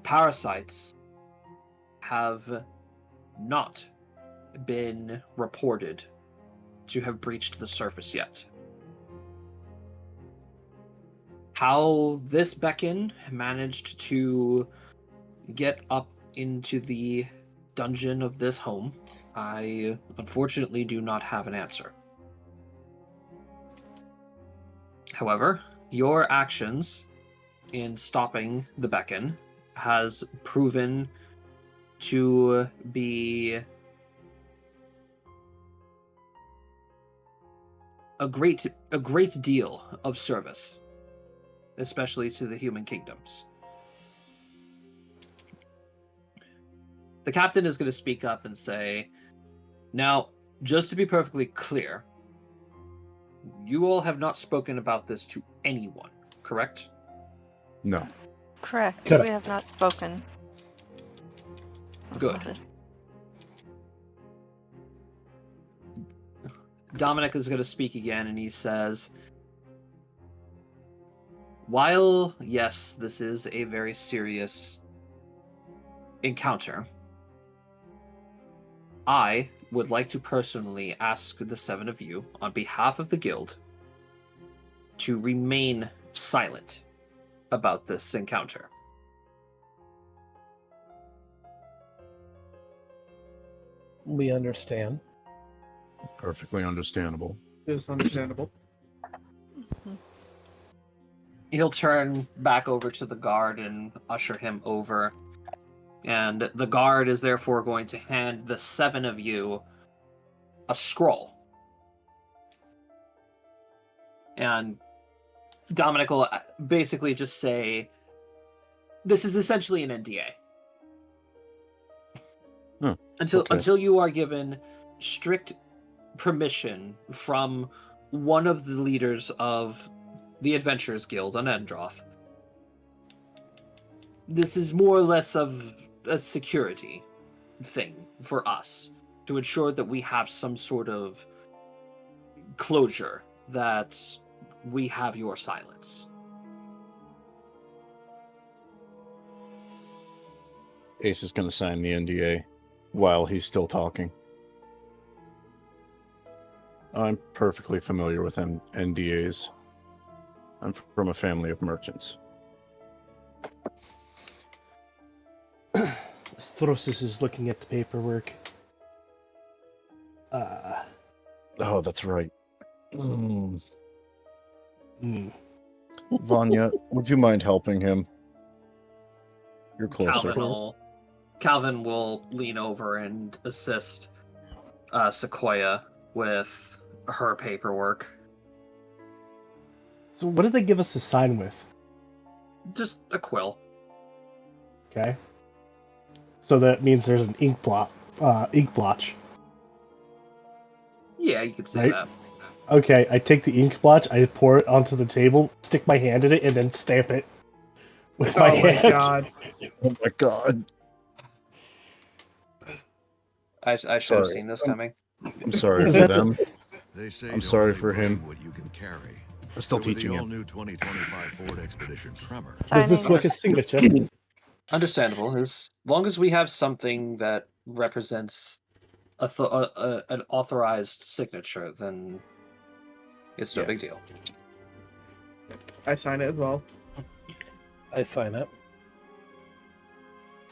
parasites have not been reported to have breached the surface yet. How this beacon managed to get up into the dungeon of this home, I unfortunately do not have an answer. However, your actions in stopping the beacon has proven to be a great deal of service, especially to the human kingdoms. The captain is going to speak up and say, now, just to be perfectly clear, you all have not spoken about this to anyone, correct? No. Correct. Correct. We have not spoken. Good. about it. Dominic is going to speak again, and he says, while, yes, this is a very serious encounter, I would like to personally ask the 7 of you, on behalf of the guild, to remain silent about this encounter. We understand. Perfectly understandable. It's understandable. He'll turn back over to the guard and usher him over. And the guard is therefore going to hand the 7 of you a scroll. And Dominic will basically just say, this is essentially an NDA. Until you are given strict permission from one of the leaders of the Adventurers Guild on Endroth. This is more or less of a security thing for us to ensure that we have some sort of closure that we have your silence. Ace is going to sign the NDA while he's still talking. I'm perfectly familiar with NDAs. I'm from a family of merchants. Throsis is looking at the paperwork. Oh, that's right. Vanya, would you mind helping him? You're closer. Calvin will lean over and assist Sequoia with her paperwork. So what did they give us to sign with? Just a quill. Okay. So that means there's an ink blotch. Yeah, you could say Right? that. Okay, I take the ink blotch, I pour it onto the table, stick my hand in it, and then stamp it with my hand. God. Oh my god. I should have Sorry. seen this coming. I'm sorry for them. They say I'm don't sorry only for him. bring what you can carry. I'm still So with teaching the him. all-new 2025 Ford Expedition Tremor. Does this Signing. look a signature? Understandable. As long as we have something that represents an authorized signature, then it's no Yeah. big deal. I sign it as well. I sign it.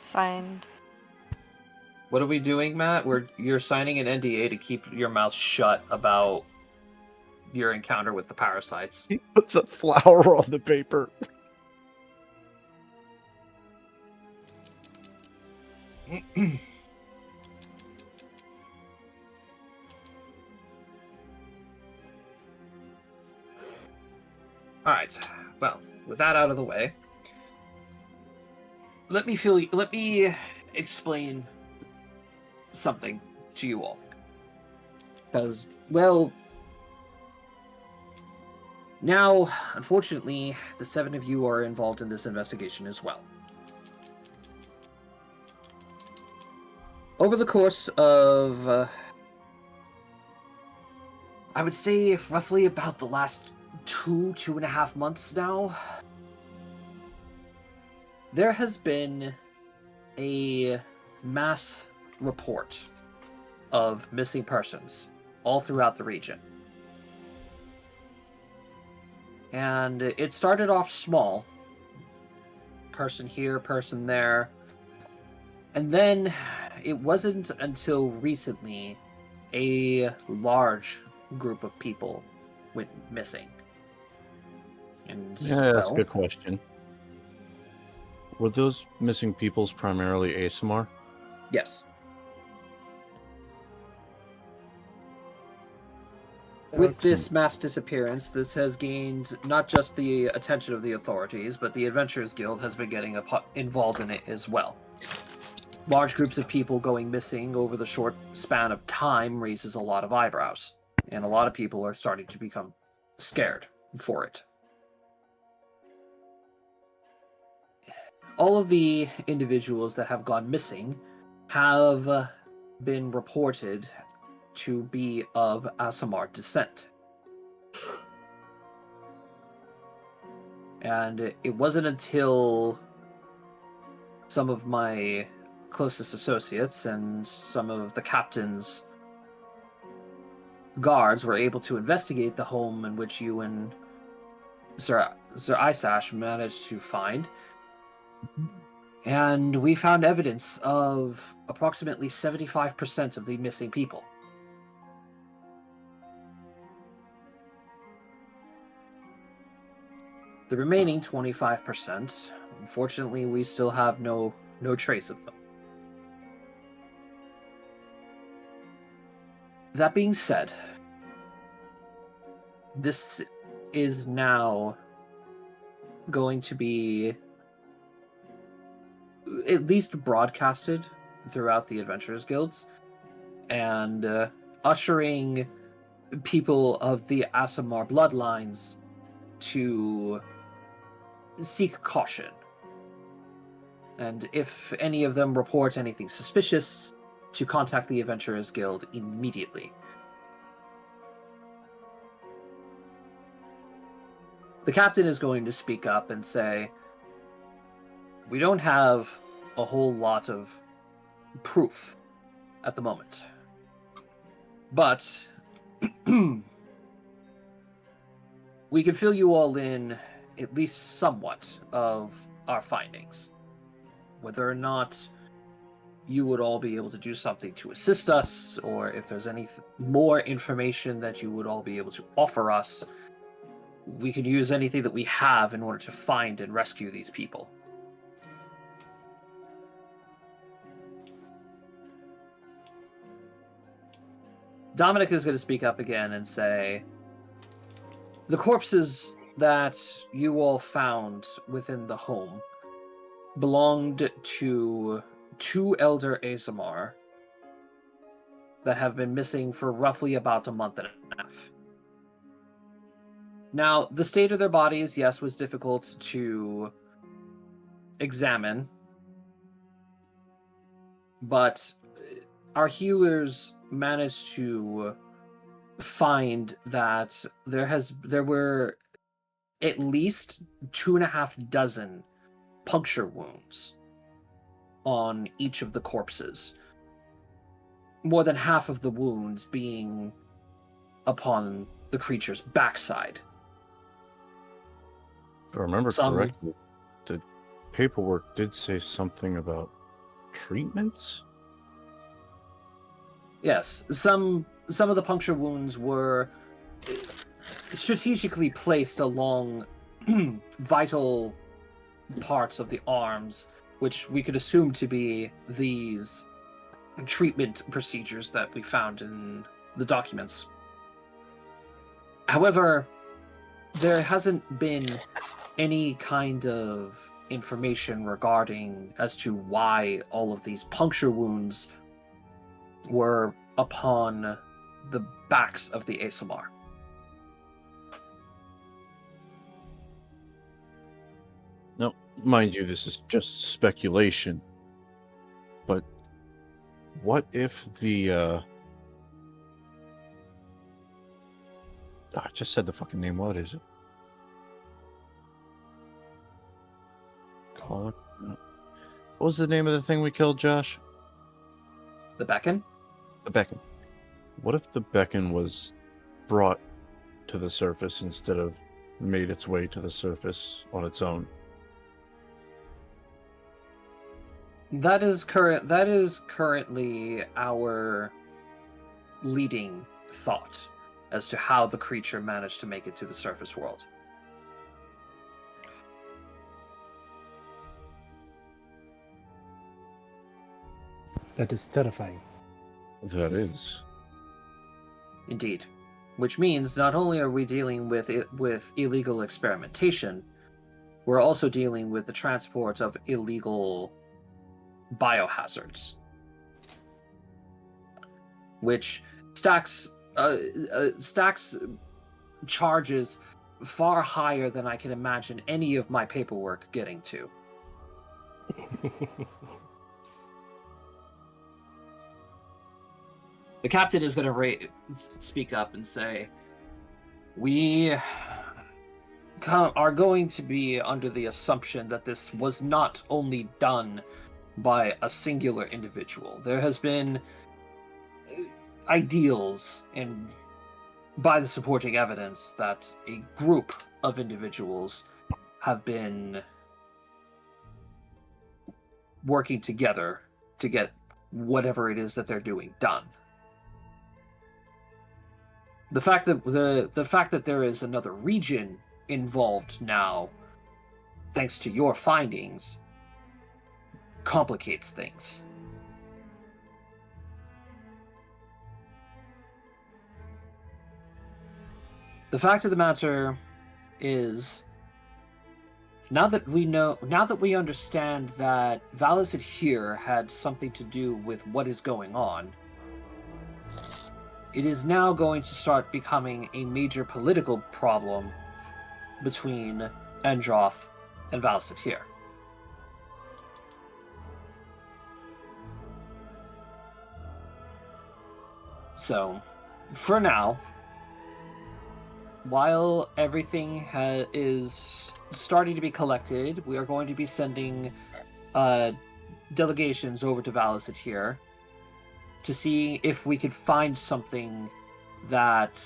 Signed. What are we doing, Matt? You're signing an NDA to keep your mouth shut about your encounter with the parasites. He puts a flower on the paper. All right. Well, with that out of the way, let me explain something to you all. Because, well, now, unfortunately, the 7 of you are involved in this investigation as well. over the course of, I would say roughly about the last 2.5 months now, there has been a mass report of missing persons all throughout the region. And it started off small. Person here, person there. And then it wasn't until recently a large group of people went missing. And, Yeah, that's a well, good question. Were those missing peoples primarily ASMR? yes. With this mass disappearance, this has gained not just the attention of the authorities, but the Adventurers Guild has been getting involved in it as well. Large groups of people going missing over the short span of time raises a lot of eyebrows, and a lot of people are starting to become scared for it. All of the individuals that have gone missing have been reported to be of Aasimar descent. And it wasn't until some of my closest associates and some of the captain's guards were able to investigate the home in which you and Sir Isash managed to find. And we found evidence of approximately 75% of the missing people. The remaining 25%, unfortunately, we still have no trace of them. That being said, this is now going to be at least broadcasted throughout the Adventurers Guilds, and ushering people of the Aasimar bloodlines to seek caution. And if any of them report anything suspicious, to contact the Adventurers Guild immediately. The captain is going to speak up and say, we don't have a whole lot of proof at the moment, but we can fill you all in at least somewhat of our findings. Whether or not you would all be able to do something to assist us, or if there's any more information that you would all be able to offer us, we could use anything that we have in order to find and rescue these people. Dominic is going to speak up again and say, the corpses that you all found within the home belonged to 2 elder Aasimar that have been missing for roughly about a month and a half. Now, the state of their bodies, yes, was difficult to examine, but our healers managed to find that there were at least 2.5 dozen puncture wounds on each of the corpses. More than half of the wounds being upon the creature's backside. If I remember correctly, the paperwork did say something about treatments? Yes, some of the puncture wounds were strategically placed along vital parts of the arms, which we could assume to be these treatment procedures that we found in the documents. However, there hasn't been any kind of information regarding as to why all of these puncture wounds were upon the backs of the Aasimar. Now, mind you, this is just speculation, but What if the I just said the fucking name. What is it? Call it. What was the name of the thing we killed, Josh? The beacon? The beacon. What if the beacon was brought to the surface instead of made its way to the surface on its own? That is currently our leading thought as to how the creature managed to make it to the surface world. That is terrifying. That is. Indeed. Which means not only are we dealing with illegal experimentation, we're also dealing with the transport of illegal biohazards, which stacks charges far higher than I can imagine any of my paperwork getting to. The captain is going to speak up and say, we are going to be under the assumption that this was not only done by a singular individual. There has been ideals and by the supporting evidence that a group of individuals have been working together to get whatever it is that they're doing done. The fact that there is another region involved now, thanks to your findings, complicates things. The fact of the matter is, now that we understand that Valis here had something to do with what is going on, it is now going to start becoming a major political problem between Endroth and Valis here. So, for now, while everything is starting to be collected, we are going to be sending delegations over to Valis here to see if we could find something that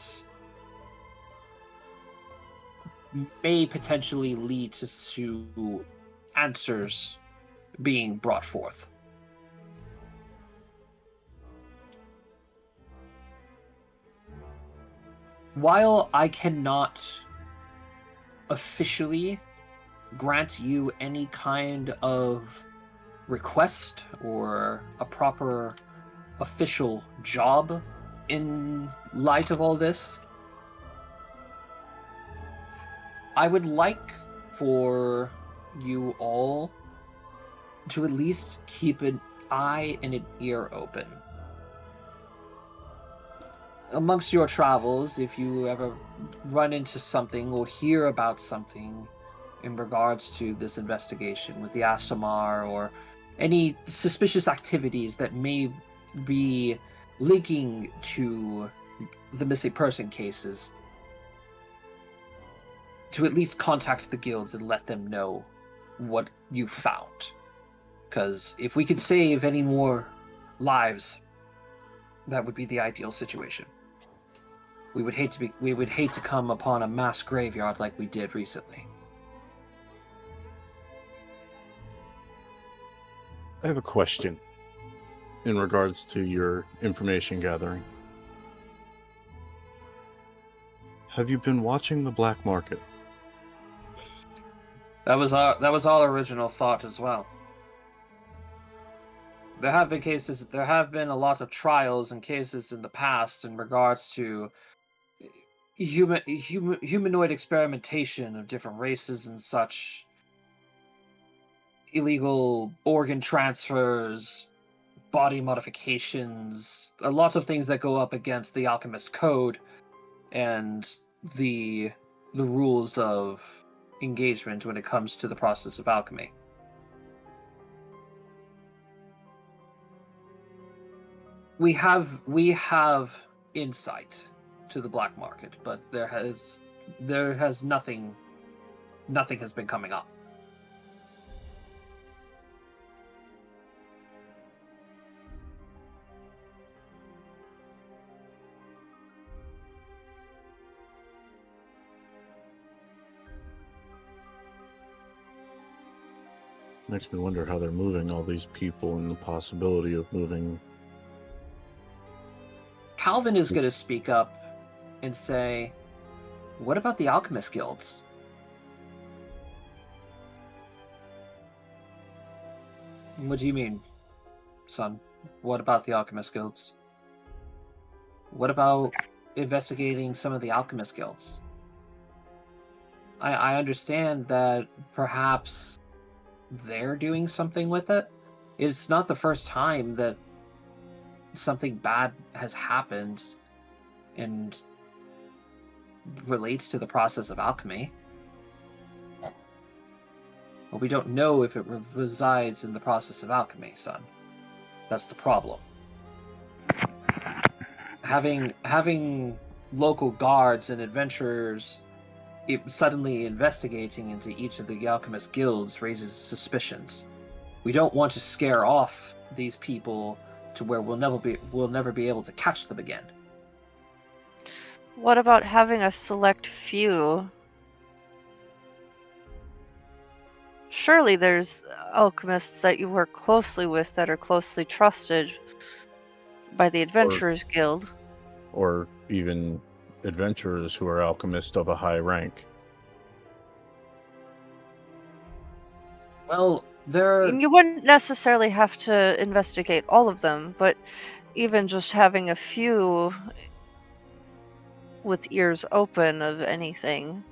may potentially lead to answers being brought forth. While I cannot officially grant you any kind of request or a proper official job in light of all this, I would like for you all to at least keep an eye and an ear open. Amongst your travels, if you ever run into something or hear about something in regards to this investigation with the Asamar or any suspicious activities that may be linking to the missing person cases, to at least contact the guilds and let them know what you found. Because if we could save any more lives, that would be the ideal situation. We would hate to come upon a mass graveyard like we did recently. I have a question in regards to your information gathering. Have you been watching the black market? That was all original thought as well. There have been a lot of trials and cases in the past in regards to humanoid experimentation of different races and such, illegal organ transfers, body modifications, a lot of things that go up against the alchemist code and the rules of engagement when it comes to the process of alchemy. We have insight to the black market, but there has nothing has been coming up. Makes me wonder how they're moving all these people and the possibility of moving. Calvin is going to speak up and say, "What about the alchemist guilds?" What do you mean, son? What about the alchemist guilds? What about investigating some of the alchemist guilds? I understand that perhaps they're doing something with it. It's not the first time that something bad has happened and relates to the process of alchemy. But we don't know if it resides in the process of alchemy, son. That's the problem. Having local guards and adventurers suddenly investigating into each of the alchemist guilds raises suspicions. We don't want to scare off these people to where we'll never be able to catch them again. What about having a select few? Surely there's alchemists that you work closely with that are closely trusted by the Adventurers Guild. Or even adventurers who are alchemists of a high rank. Well, You wouldn't necessarily have to investigate all of them, but even just having a few with ears open of anything.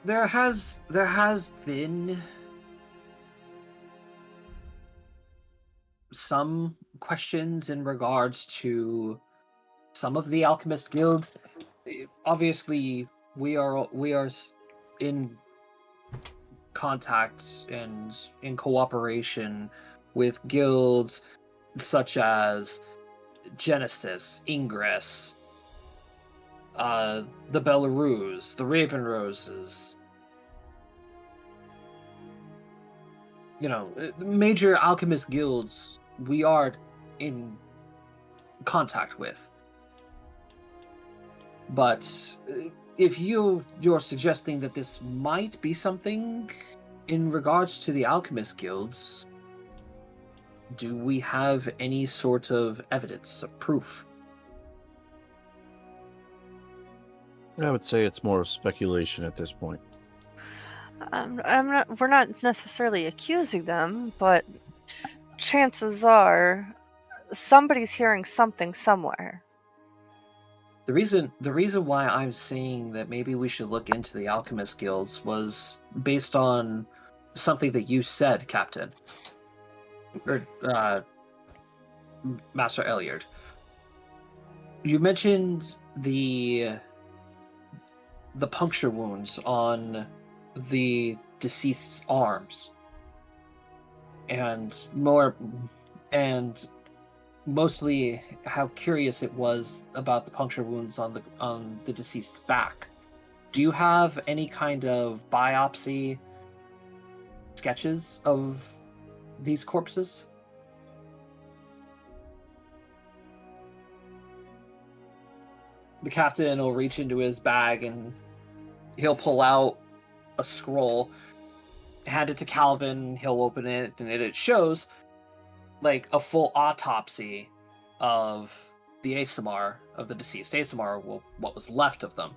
there has been some questions in regards to some of the alchemist guilds. Obviously, we are in contact and in cooperation with guilds such as Genesis, Ingress, the Belarus, the Raven Roses. You know, major alchemist guilds we are in contact with. But if you're suggesting that this might be something in regards to the alchemist guilds, do we have any sort of evidence of proof? I would say it's more of speculation at this point. We're not necessarily accusing them, but chances are somebody's hearing something somewhere. The reason why I'm saying that maybe we should look into the alchemist guilds was based on something that you said, Captain, or Master Elyard. You mentioned the puncture wounds on the deceased's arms, and mostly how curious it was about the puncture wounds on the deceased's back. Do you have any kind of biopsy sketches of these corpses? The captain will reach into his bag and he'll pull out a scroll, hand it to Calvin, he'll open it, and it shows like a full autopsy of the Asimar, of the deceased Asimar, what was left of them.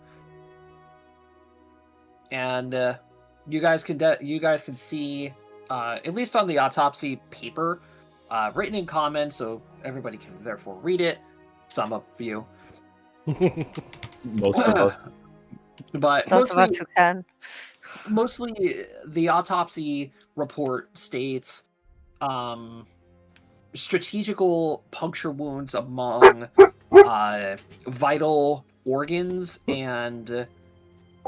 And you guys can see, at least on the autopsy paper, written in common, so everybody can therefore read it. Some of you, Most of us. but Those of us who can. mostly the autopsy report states strategical puncture wounds among vital organs and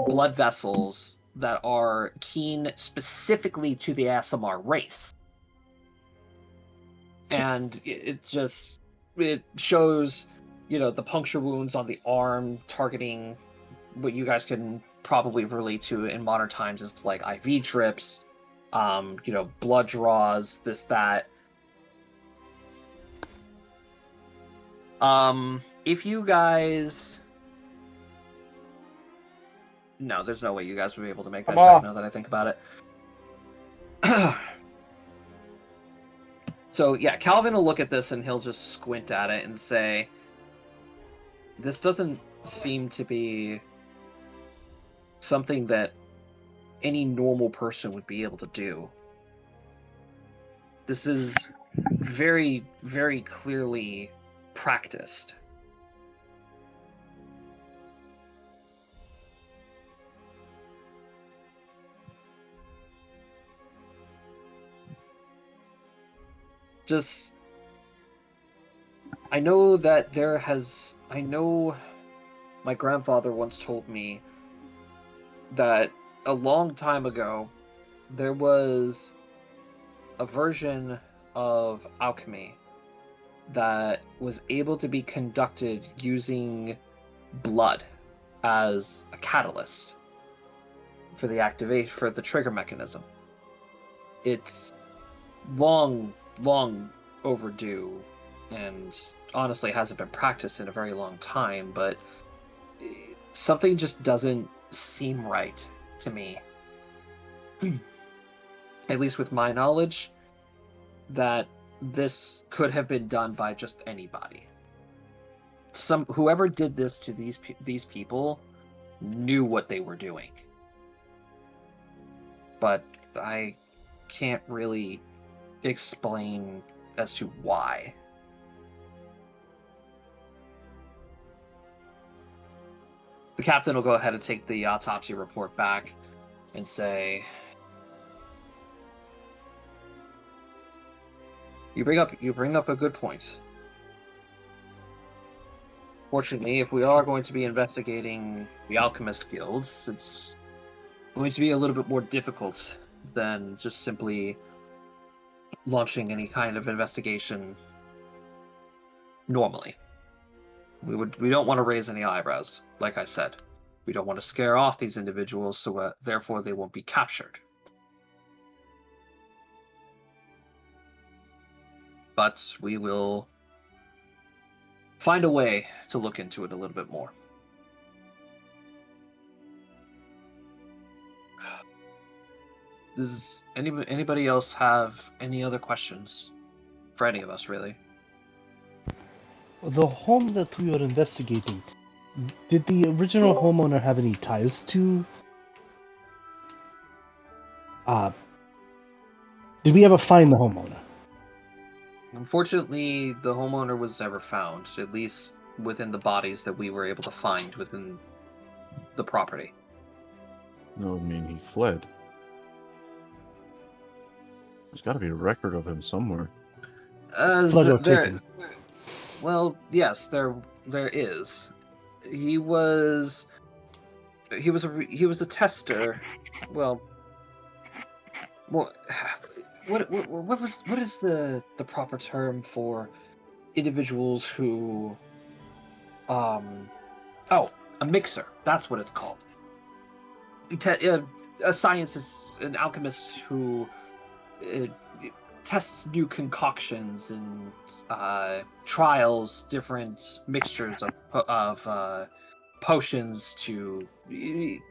blood vessels that are keen specifically to the ASMR race. And it shows, the puncture wounds on the arm targeting what you guys can probably relate to in modern times is like IV drips, blood draws, this, that. If you guys... No, there's no way you guys would be able to make that check now that I think about it. So, yeah, Calvin will look at this and he'll just squint at it and say, this doesn't seem to be something that any normal person would be able to do. This is very, very clearly practiced. I know my grandfather once told me that a long time ago there was a version of alchemy that was able to be conducted using blood as a catalyst for the trigger mechanism. It's long overdue and honestly hasn't been practiced in a very long time, but something just doesn't seem right to me. At least with my knowledge, that this could have been done by just anybody. Whoever did this to these people knew what they were doing. But I can't really explain as to why. The captain will go ahead and take the autopsy report back and say, You bring up a good point. Fortunately, if we are going to be investigating the alchemist guilds, it's going to be a little bit more difficult than just simply launching any kind of investigation normally. We don't want to raise any eyebrows, like I said. We don't want to scare off these individuals, so therefore they won't be captured. But we will find a way to look into it a little bit more. Does anybody else have any other questions for any of us, really? The home that we were investigating, did the original homeowner have any ties to? Did we ever find the homeowner? Unfortunately, the homeowner was never found, at least within the bodies that we were able to find within the property. No, I mean, he fled. There's got to be a record of him somewhere. Fled or taken? Well, yes, there is. He was a tester. Well, what is the proper term for individuals who a mixer, that's what it's called. A scientist, an alchemist who tests new concoctions and trials different mixtures of potions to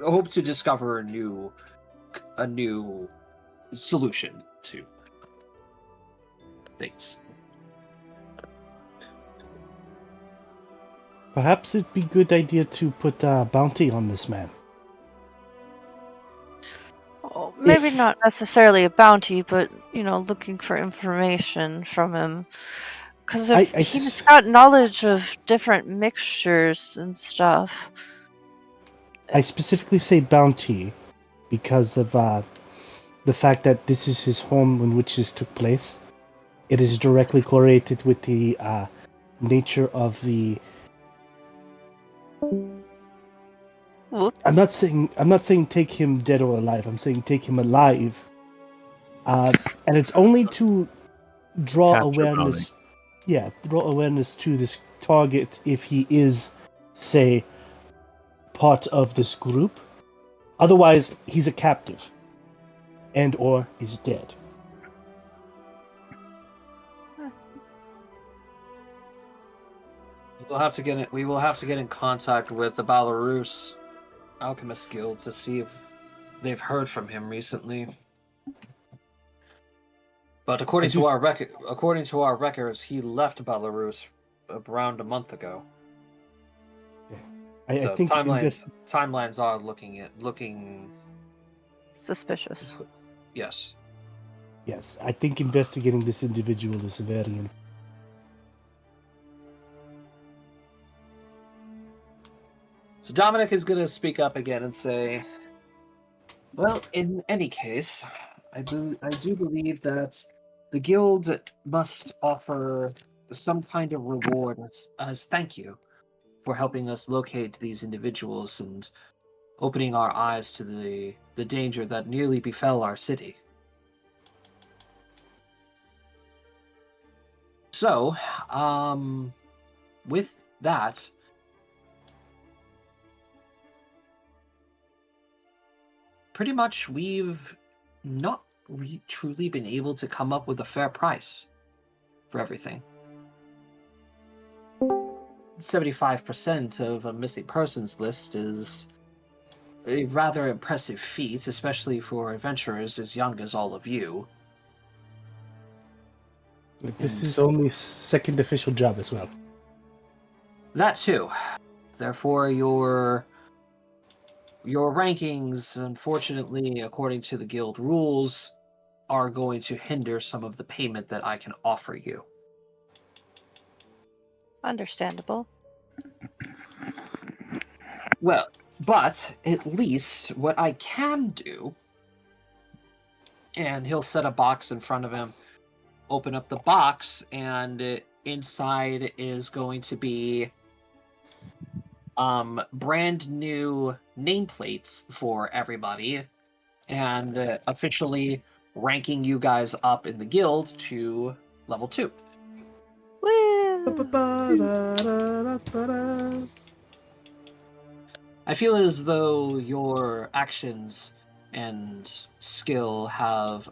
hope to discover a new solution to things. Perhaps it'd be a good idea to put a bounty on this man. Well, maybe not necessarily a bounty, but, looking for information from him. Because if he's got knowledge of different mixtures and stuff. I specifically say bounty because of the fact that this is his home in which this took place. It is directly correlated with the I'm not saying take him dead or alive. I'm saying take him alive. And it's only to draw Capture awareness. Yeah, draw awareness to this target if he is, say, part of this group. Otherwise, he's a captive, and or is dead. We will have to get in contact with the Belarus Alchemist Guild to see if they've heard from him recently. But according to our records, he left Belarus around a month ago. I think timelines are looking suspicious. Yes. Yes, I think investigating this individual is very important. So Dominic is going to speak up again and say, well, in any case, I do believe that the guild must offer some kind of reward as thank you for helping us locate these individuals and opening our eyes to the danger that nearly befell our city. So, with that, pretty much we've not truly been able to come up with a fair price for everything. 75% of a missing persons list is a rather impressive feat, especially for adventurers as young as all of you. This is only second official job as well. That too. Therefore, your rankings, unfortunately, according to the guild rules, are going to hinder some of the payment that I can offer you. Understandable. Well, but at least what I can do, and he'll set a box in front of him, open up the box, and inside is going to be brand new nameplates for everybody, and officially ranking you guys up in the guild to level 2. I feel as though your actions and skill have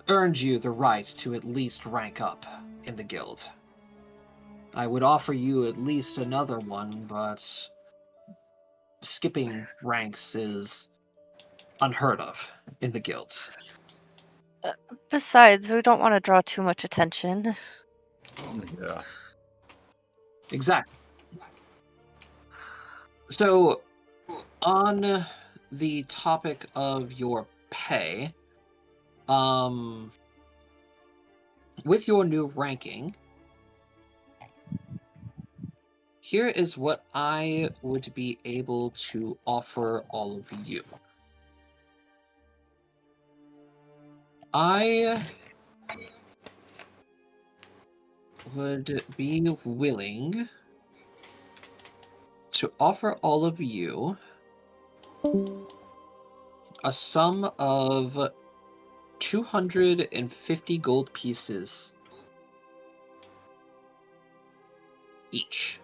earned you the right to at least rank up in the guild. I would offer you at least another one, but skipping ranks is unheard of in the guilds. Besides, we don't want to draw too much attention. Yeah. Exactly. So, on the topic of your pay, with your new ranking, here is what I would be able to offer all of you. I would be willing to offer all of you a sum of 250 gold pieces each.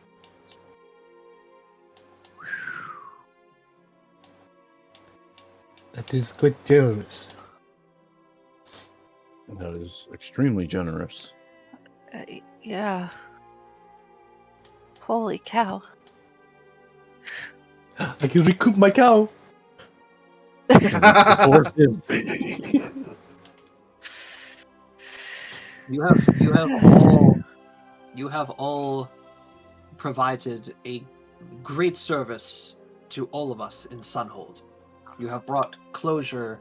That is quite generous. That is extremely generous. Yeah. Holy cow. I can recoup my cow. The horses. You have all provided a great service to all of us in Sunhold. You have brought closure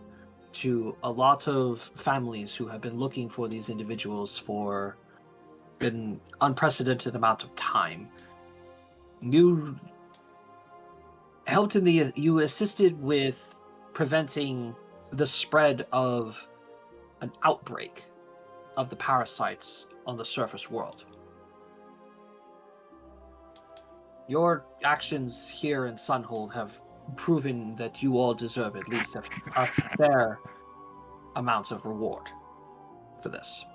to a lot of families who have been looking for these individuals for an unprecedented amount of time. You assisted with preventing the spread of an outbreak of the parasites on the surface world. Your actions here in Sunhold have proven that you all deserve at least a fair amount of reward for this.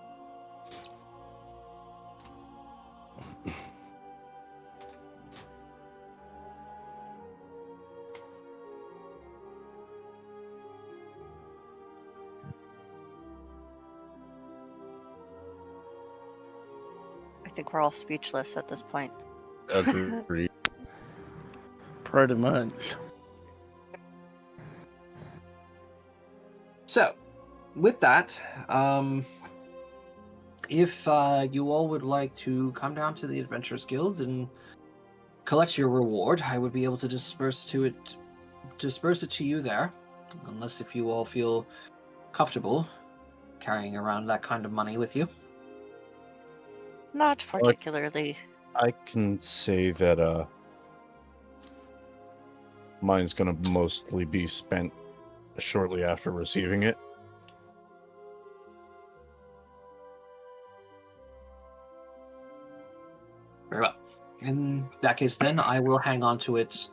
I think we're all speechless at this point. Agreed. Pretty much. So, with that, if you all would like to come down to the Adventurers Guild and collect your reward, I would be able to disperse it to you there, unless if you all feel comfortable carrying around that kind of money with you. Not particularly. I can say that mine's gonna mostly be spent shortly after receiving it. Very well. In that case, then, I will hang on to it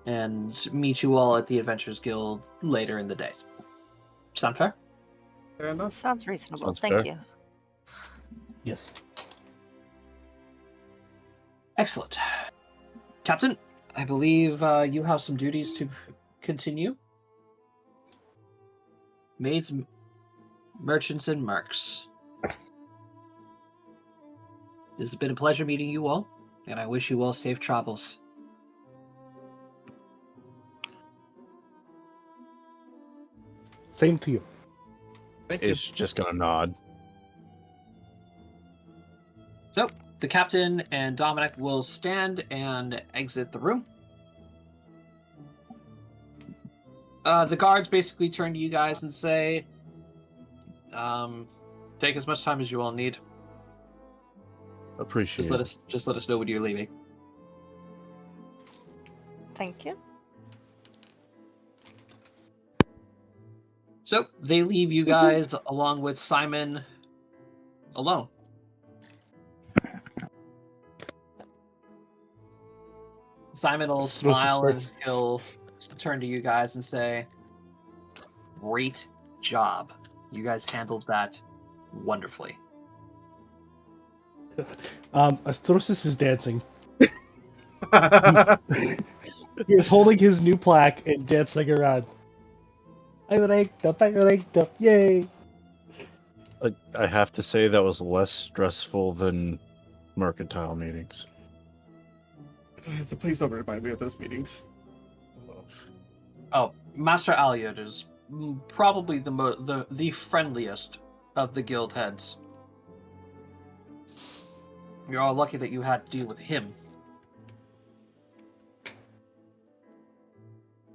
and meet you all at the Adventurers Guild later in the day. Sound fair? Fair enough. Sounds reasonable. Sounds Thank fair. you. Yes. Excellent. Captain, I believe you have some duties to continue. Maids, merchants, and mercs. This has been a pleasure meeting you all, and I wish you all safe travels. Same to you. Thank you. It's just gonna nod. So, the captain and Dominic will stand and exit the room. The guards basically turn to you guys and say, take as much time as you all need. Appreciate Just let us know when you're leaving. Thank you. So they leave you guys along with Simon alone. Simon will smile and he'll turn to you guys and say, "Great job. You guys handled that wonderfully." Astrosis is dancing. He is holding his new plaque and dancing around. I ranked up, yay! I have to say that was less stressful than mercantile meetings. Please don't remind me of those meetings. Oh, Master Aliot is probably the friendliest of the guild heads. You're all lucky that you had to deal with him.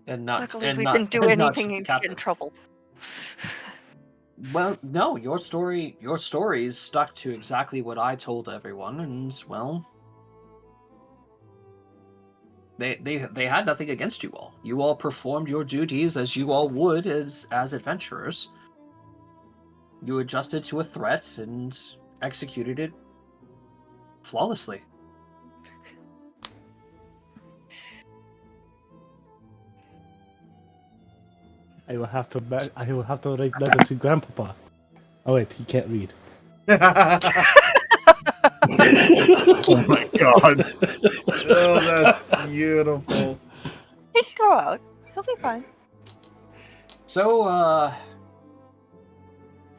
And not. Luckily, and we not, didn't do and not anything just to the get in captain. trouble. Well, no, your stories stuck to exactly what I told everyone, and well, they had nothing against you all. You all performed your duties as you all would as adventurers. You adjusted to a threat and executed it flawlessly. I will have to write letter to Grandpapa. Oh wait, he can't read. Oh my god. Oh, that's beautiful. He can go out. He'll be fine. So,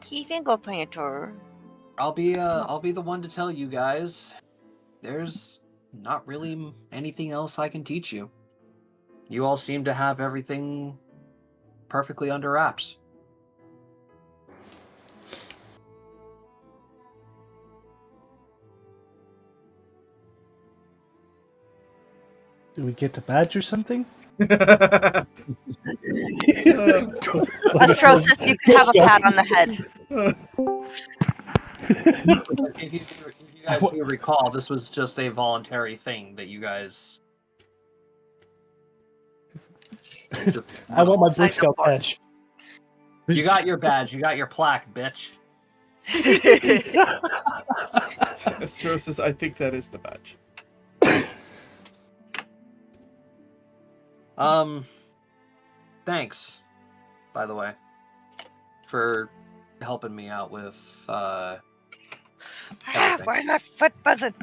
He can go play a tour. I'll be the one to tell you guys. There's not really anything else I can teach you. You all seem to have everything perfectly under wraps. Do we get a badge or something? Astrosis, you can have a pat on the head. If you guys do recall, this was just a voluntary thing that you guys. I want my Sign Boy Scout up for it. badge. You got your badge. You got your plaque, bitch. Astrosis, I think that is the badge. thanks, by the way, for helping me out with everything. Why my foot buzzing?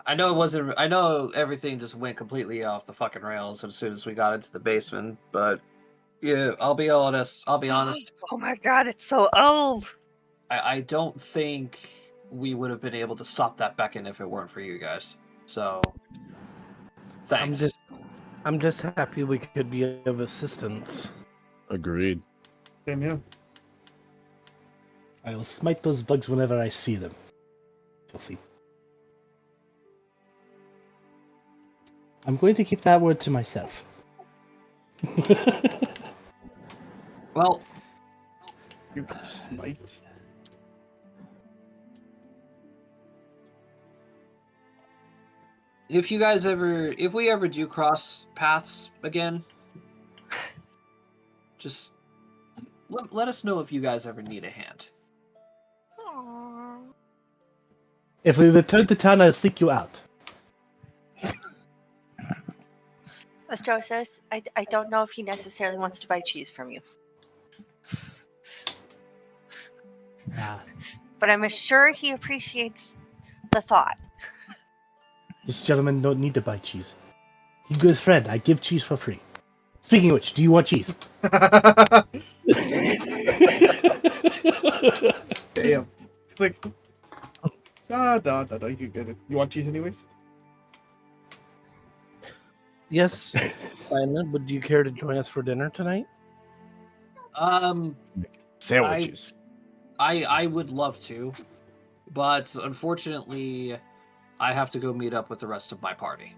I know it wasn't. I know everything just went completely off the fucking rails as soon as we got into the basement. But yeah, I'll be honest. Oh my god, it's so old. I don't think we would have been able to stop that beacon if it weren't for you guys. So, thanks. I'm just happy we could be of assistance. Agreed. Same here. I will smite those bugs whenever I see them. Filthy. I'm going to keep that word to myself. Well, You can smite. if we ever do cross paths again, just let us know if you guys ever need a hand. Aww. If we return to town, I'll seek you out. Astro says, I don't know if he necessarily wants to buy cheese from you. Ah, But I'm sure he appreciates the thought. this gentleman don't need to buy cheese. He's a good friend. I give cheese for free. Speaking of which, do you want cheese? Damn. It's like, no, you can get it. You want cheese anyways? Yes, Simon, would you care to join us for dinner tonight? Sandwiches. I would love to, but unfortunately, I have to go meet up with the rest of my party.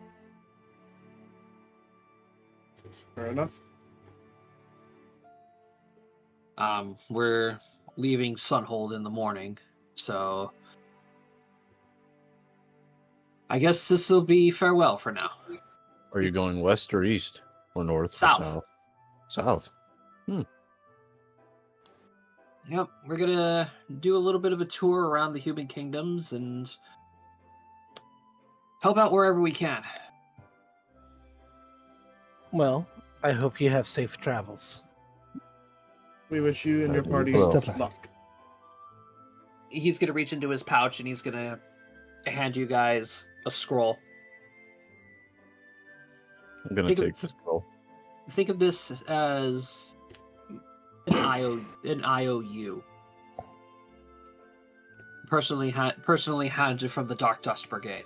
That's fair enough. We're leaving Sunhold in the morning, so I guess this will be farewell for now. Are you going west or east? Or north South. or south? South. Yep, we're gonna do a little bit of a tour around the human kingdoms and help out wherever we can. Well, I hope you have safe travels. We wish you and your party Hello. luck. He's gonna reach into his pouch and he's gonna hand you guys a scroll. I'm gonna Think of- take this scroll. Think of this as an IOU. Personally handed from the Dark Dust Brigade.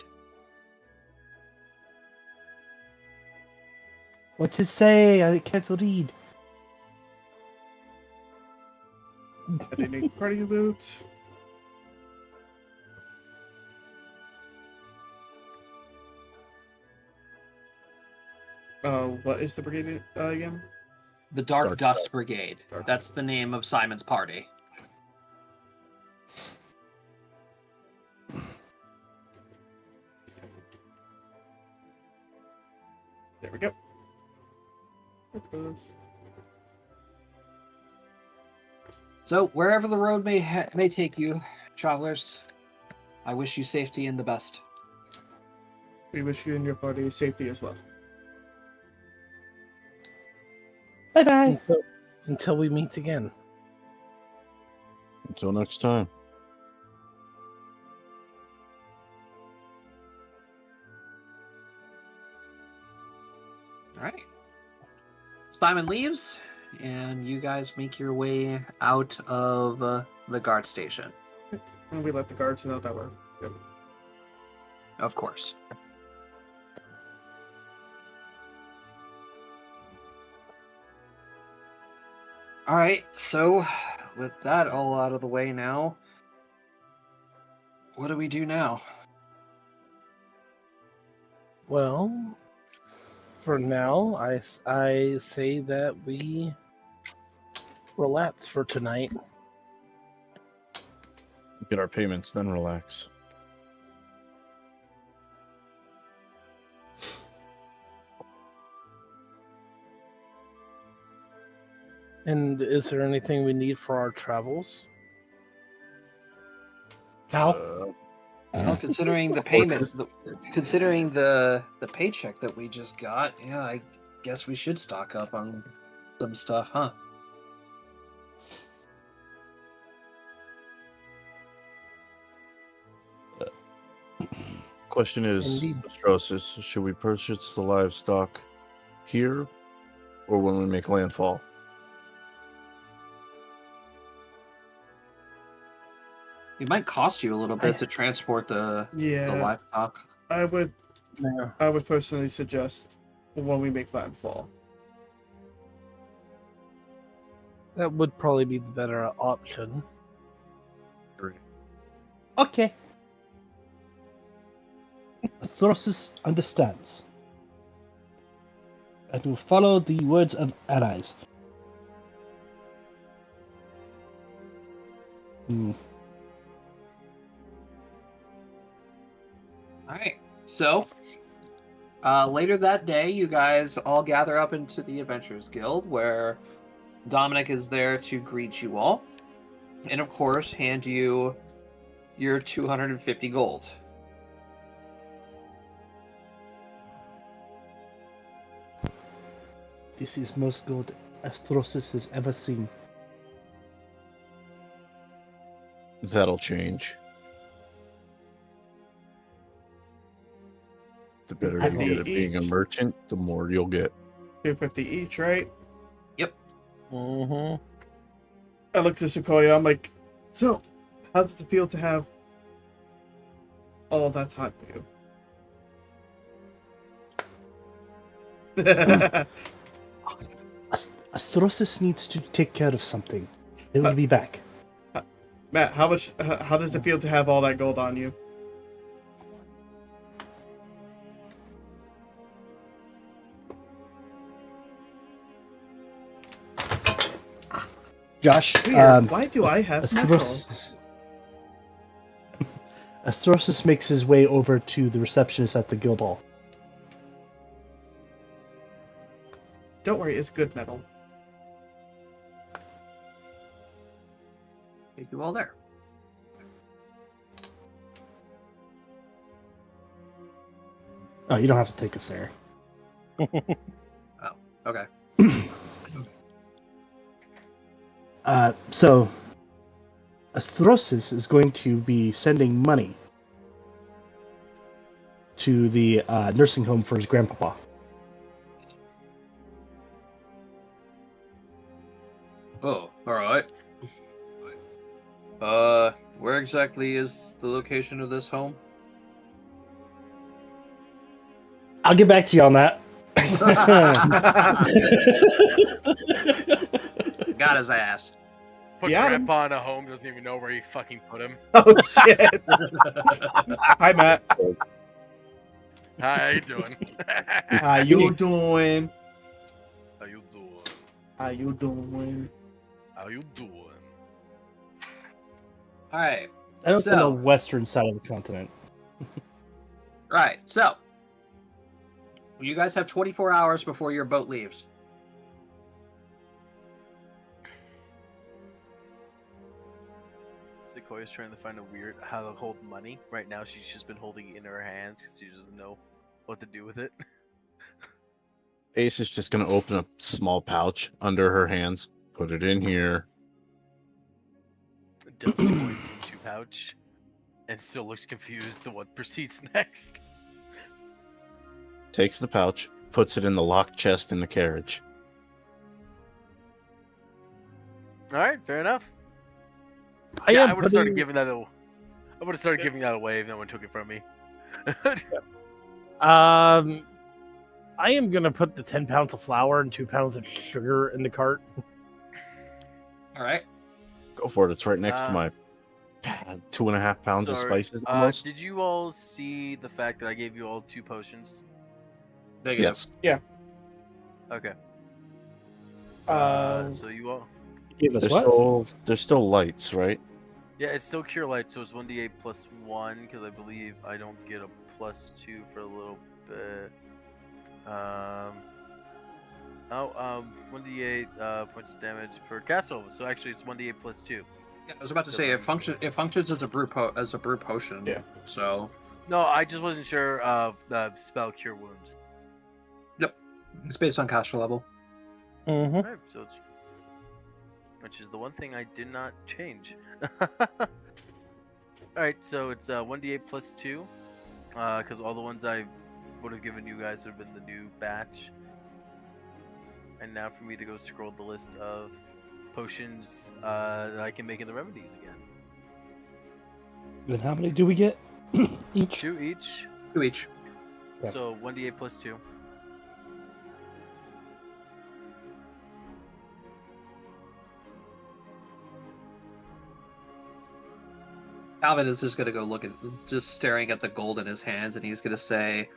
What's it say? I can't read. Editing party loot. What is the brigade again? The Dark Dark Dust Dust. Brigade. Dark That's the name of Simon's party. There we go. There it goes. So, wherever the road may take you, travelers, I wish you safety and the best. We wish you and your party safety as well. Bye bye. Until we meet again. Until next time. All right. Simon leaves, and you guys make your way out of the guard station. And we let the guards know that we're good. Of course. All right, so with that all out of the way now, what do we do now? Well, for now, I say that we relax for tonight. Get our payments, then relax. And is there anything we need for our travels? Cow? Okay. Considering the payment, considering the paycheck that we just got, yeah, I guess we should stock up on some stuff, huh? Question is, Indeed. Astrosis, should we purchase the livestock here or when we make landfall? It might cost you a little bit to transport the Yeah, livestock. I would Yeah. I would personally suggest when we make landfall. That would probably be the better option. Okay. Astrosis understands. And will follow the words of allies. All right. So, later that day, you guys all gather up into the Adventurers Guild, where Dominic is there to greet you all, and of course, hand you your 250 gold. This is most gold Astrosis has ever seen. That'll change. The better you get at being a merchant, the more you'll get. 250 each, right? Yep. Mm-hmm. I look to Sequoia. I'm like, so, how does it feel to have all that time for you? Astrosis needs to take care of something. They will be back. Matt, how does it feel to have all that gold on you? Josh, Weird. Why do I have metal? Astrosis makes his way over to the receptionist at the guild hall. Don't worry, it's good metal. Take you all there. Oh, you don't have to take us there. Oh, okay. So, Astrosis is going to be sending money to the nursing home for his grandpapa. Oh, all right. Where exactly is the location of this home? I'll get back to you on that. Got his ass. Put Yeah. Grandpa in a home, doesn't even know where he fucking put him. Oh shit! Hi, Matt. Hi, how you doing? How you doing? How you doing? How you doing? How you doing? All right. I don't So- on the western side of the continent. Right. So, you guys have 24 hours before your boat leaves. Sequoia's trying to find how to hold money. Right now, she's just been holding it in her hands because she doesn't know what to do with it. Ace is just going to open a small pouch under her hands, put it in here. Dumps coins into pouch, and still looks confused to what proceeds next. Takes the pouch, puts it in the locked chest in the carriage. All right, fair enough. I Yeah, am I would have started putting- giving that. I would have started giving that away if no one took it from me. I am gonna put the 10 pounds of flour and 2 pounds of sugar in the cart. All right. Go for it. It's right next to my 2.5 pounds of Sorry, spices. Almost. did you all see the fact that I gave you all 2 potions? Negative. Yes. Okay. Uh, So you all. Give us There's still lights, right? Yeah, it's still cure light, so it's 1d8 plus 1, because I believe I don't get a plus 2 for a little bit. 1d8 points of damage per castle, so actually it's 1d8 plus 2. Yeah, I was about to say it functions as a brew potion. Yeah. So. No, I just wasn't sure of the spell Cure Wounds. Yep. It's based on caster level. Mm-hmm. Right, so it's, which is the one thing I did not change. Alright, so it's 1d8 plus 2. Because all the ones I would have given you guys have been the new batch. And now for me to go scroll the list of potions that I can make in the remedies again. And how many do we get? Each? 2 each. 2 each. Yep. So 1d8 plus 2. Calvin is just gonna go look at, just staring at the gold in his hands, and he's gonna say,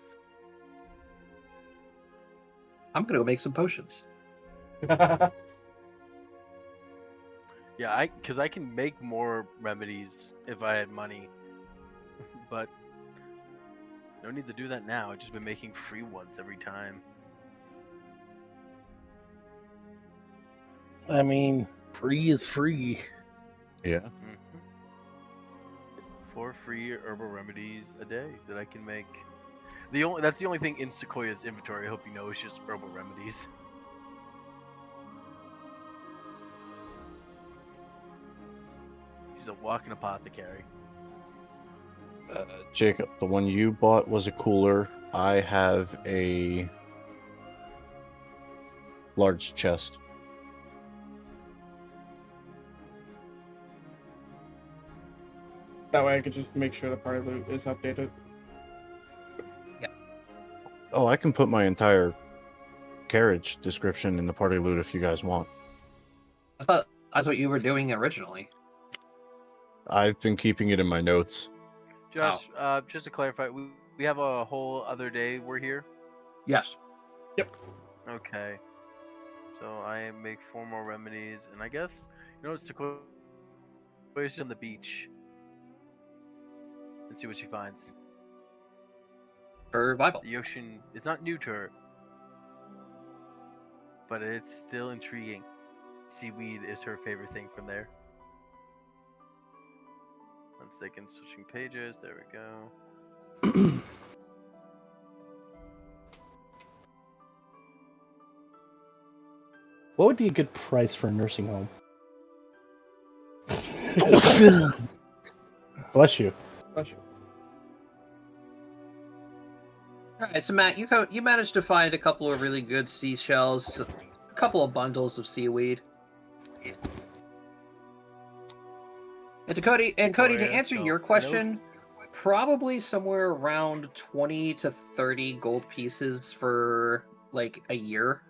"I'm gonna go make some potions." Yeah, because I can make more remedies if I had money, but no need to do that now. I've just been making free ones every time. I mean, free is free. Yeah. Mm-hmm. 4 free herbal remedies a day that I can make. That's the only thing in Sequoia's inventory. I hope you know is just herbal remedies. She's a walking apothecary. Jacob, the one you bought was a cooler. I have a large chest. That way I could just make sure the party loot is updated. Oh, I can put my entire carriage description in the party loot if you guys want. I thought that's what you were doing originally. I've been keeping it in my notes. Josh, just to clarify, we have a whole other day we're here? Yes. Okay. So I make 4 more remedies, and I guess, you know, Sequoia's on the beach. And see what she finds. Survival. The ocean is not new to her, but it's still intriguing. Seaweed is her favorite thing from there. 1 second, switching pages. There we go. What would be a good price for a nursing home? Bless you. Bless you. All right, so Matt, you managed to find a couple of really good seashells, a couple of bundles of seaweed. And Cody, to answer your question, probably somewhere around 20 to 30 gold pieces for like a year.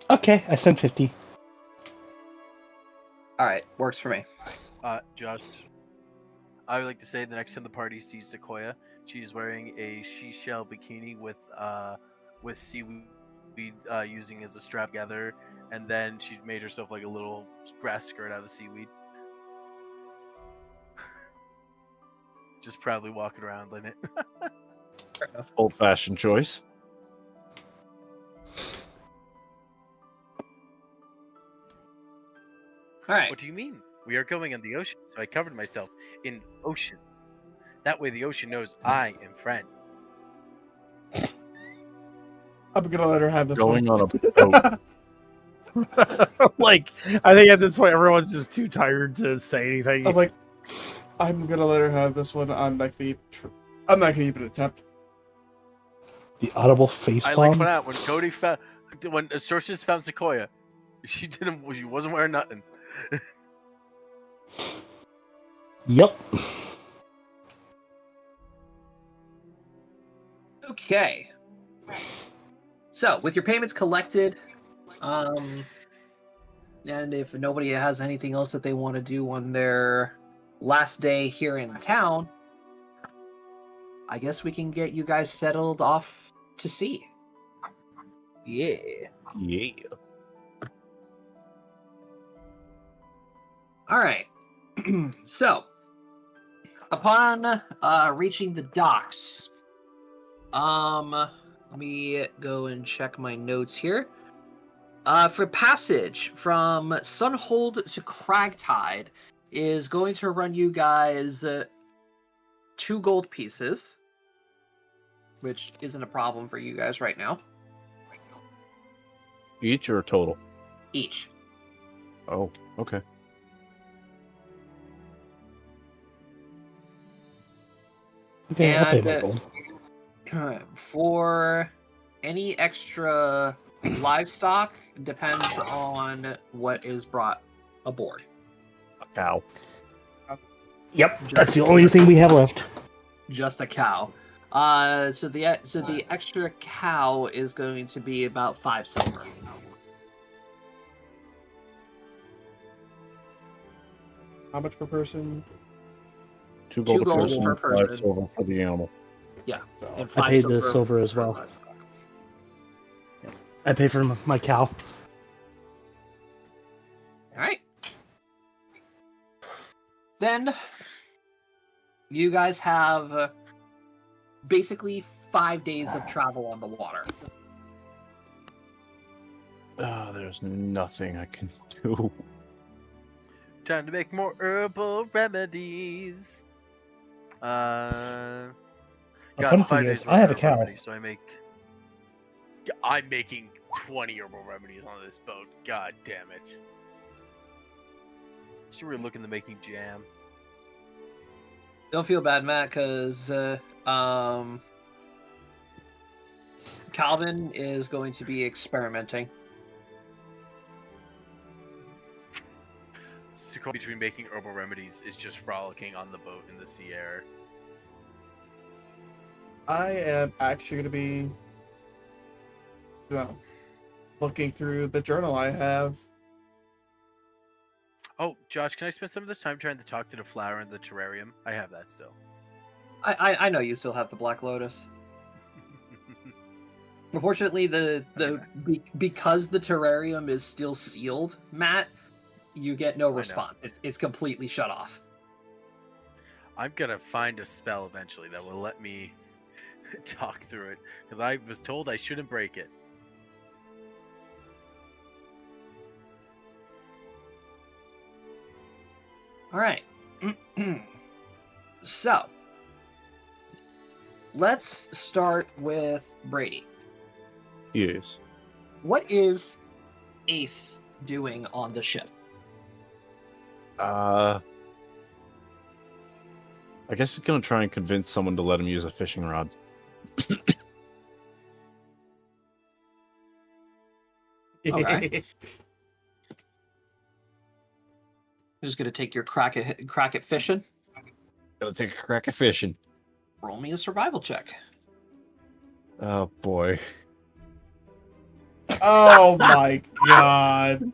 Okay, I sent 50. All right, works for me. Josh, I would like to say the next time the party sees Sequoia, she's wearing a seashell bikini with seaweed using as a strap together, and then she made herself like a little grass skirt out of seaweed. Just proudly walking around in it. Old-fashioned choice. All right. What do you mean? We are going on the ocean, so I covered myself in ocean. That way the ocean knows I am friend. I'm gonna let her have this Going one. on a boat. Like, I think at this point everyone's just too tired to say anything. I'm like, I'm gonna let her have this one. I'm not gonna even attempt. The audible face I like palm. point out when Sorceress found Sequoia, she wasn't wearing nothing. Yep. Okay. So, with your payments collected, and if nobody has anything else that they want to do on their last day here in town, I guess we can get you guys settled off to sea. Yeah. Yeah. All right. So, upon reaching the docks, let me go and check my notes here. For passage from Sunhold to Cragtide is going to run you guys 2 gold pieces, which isn't a problem for you guys right now. Each or total? Each. Oh, okay. Okay, I'll pay And my gold. for any extra livestock, depends on what is brought aboard. A cow. Yep, that's the only thing we have left. Just a cow. So the extra cow is going to be about 5 silver. How much per person? 2 gold, 2 gold person, per 5 person. silver for the animal. Yeah, So, and I 5 paid the silver as per well. livestock. I pay for my cow. All right. Then you guys have basically 5 days of travel on the water. There's nothing I can do. Trying to make more herbal remedies. The Got fun 5 thing days is, worth I have a of cow. remedies, so I'm making 20 herbal remedies on this boat. God damn it. So we're looking to making jam. Don't feel bad, Matt, because Calvin is going to be experimenting. Between making herbal remedies is just frolicking on the boat in the sea air. I am actually going to be looking through the journal I have. Oh, Josh, can I spend some of this time trying to talk to the flower in the terrarium? I have that still. I know you still have the Black Lotus. Unfortunately, because the terrarium is still sealed, Matt, you get no response. It's completely shut off. I'm gonna find a spell eventually that will let me talk through it, because I was told I shouldn't break it. All right. So, let's start with Brady. Yes. What is Ace doing on the ship? I guess he's gonna try and convince someone to let him use a fishing rod. Okay. You're just gonna take your crack at fishing. Gotta take a crack at fishing. Roll me a survival check. Oh boy. Oh my god.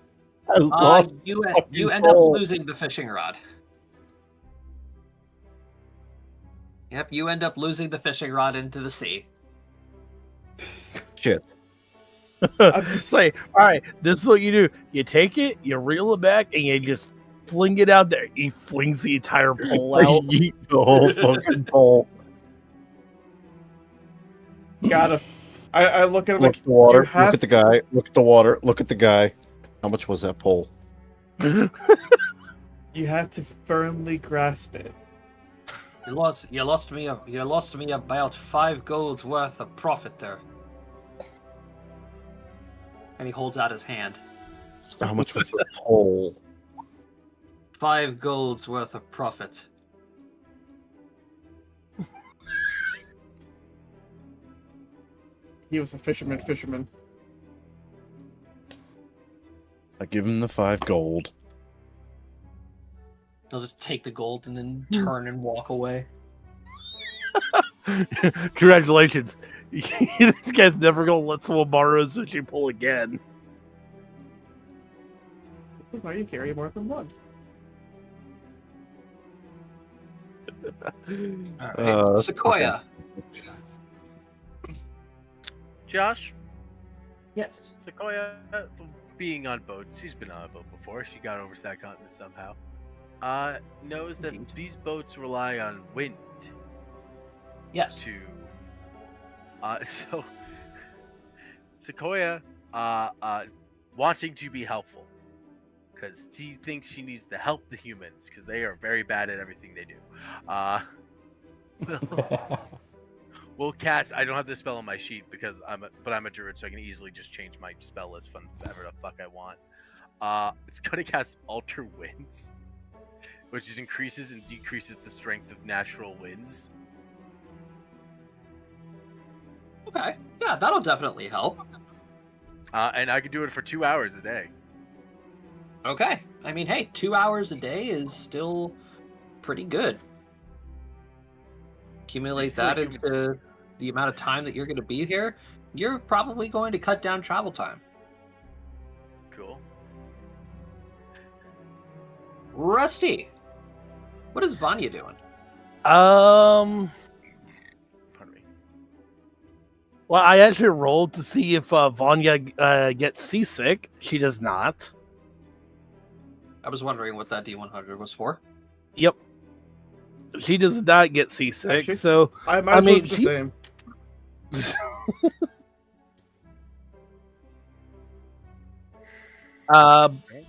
I lost You fucking end up pole. losing the fishing rod. Yep, you end up losing the fishing rod into the sea. Shit. I'm just Say, all right, this is what you do. You take it, you reel it back, and you just fling it out there. He flings the entire pole I out. yeet the whole fucking pole. gotta. I look at him Look like, at the water. you have Look at the guy. Look at the water. Look at the guy. How much was that pole? you have to firmly grasp it. You lost me about 5 gold's worth of profit there. And he holds out his hand. How much was the pole? 5 gold's worth of profit. He was a fisherman. I give him the 5 gold. He'll just take the gold and then turn and walk away. Congratulations. This guy's never going to let someone borrow a sushi pole again. Why you carry more than one? All right. Sequoia. Josh, Yes. Sequoia, being on boats, she's been on a boat before. She got over to that continent somehow. Knows that Indeed. these boats rely on wind Yes. to. So Sequoia, wanting to be helpful. Because she thinks she needs to help the humans, because they are very bad at everything they do. We'll cast. I don't have the spell on my sheet because I'm a druid, so I can easily just change my spell list from whatever the fuck I want. It's gonna cast Alter Winds, which is increases and decreases the strength of natural winds. Okay, yeah, that'll definitely help. And I can do it for 2 hours a day. Okay, I mean, hey, 2 hours a day is still pretty good. Accumulate that into the amount of time that you're going to be here, you're probably going to cut down travel time. Cool. Rusty, what is Vanya doing? Pardon me. Well, I actually rolled to see if Vanya gets seasick. She does not. I was wondering what that D100 was for. Yep. She does not get seasick, Actually, so I might as well do the same.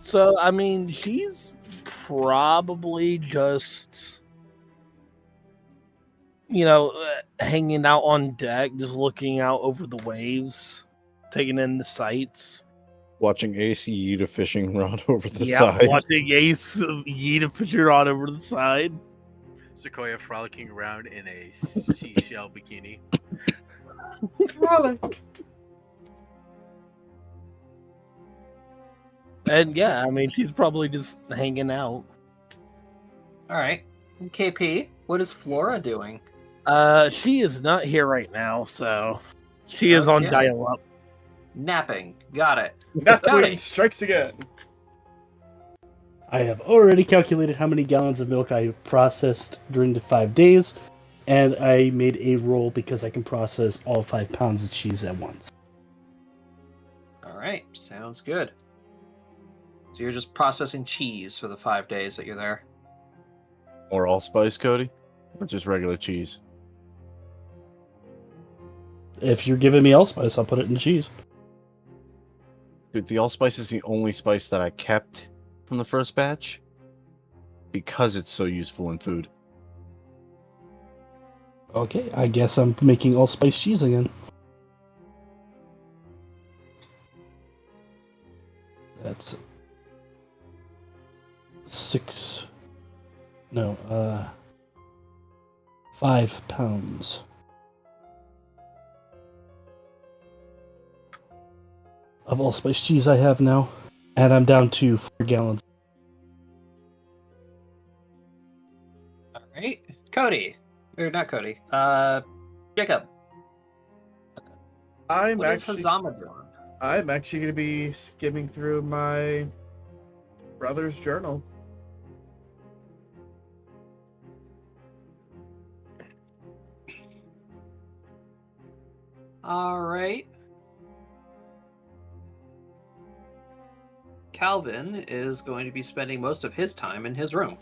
So I mean, she's probably just, hanging out on deck, just looking out over the waves, taking in the sights. Watching Ace yeet a fishing rod over the side. Watching Ace yeet a fishing rod over the side. Sequoia frolicking around in a seashell bikini. Frolic. And yeah, I mean, she's probably just hanging out. All right, KP, what is Flora doing? She is not here right now, so she is on Okay. dial-up. Napping. Got it. Nap Got Queen it. strikes again. I have already calculated how many gallons of milk I have processed during the 5 days, and I made a roll because I can process all 5 pounds of cheese at once. All right, sounds good. So you're just processing cheese for the 5 days that you're there. Or allspice, Cody? Or just regular cheese? If you're giving me allspice, I'll put it in cheese. Dude, the allspice is the only spice that I kept from the first batch because it's so useful in food. Okay, I guess I'm making allspice cheese again. That's 5 pounds. Of allspice cheese I have now, and I'm down to 4 gallons. All right, Cody, or not Cody, Jacob. I'm What is actually Hazama doing? I'm actually going to be skimming through my brother's journal. All right. Calvin is going to be spending most of his time in his room.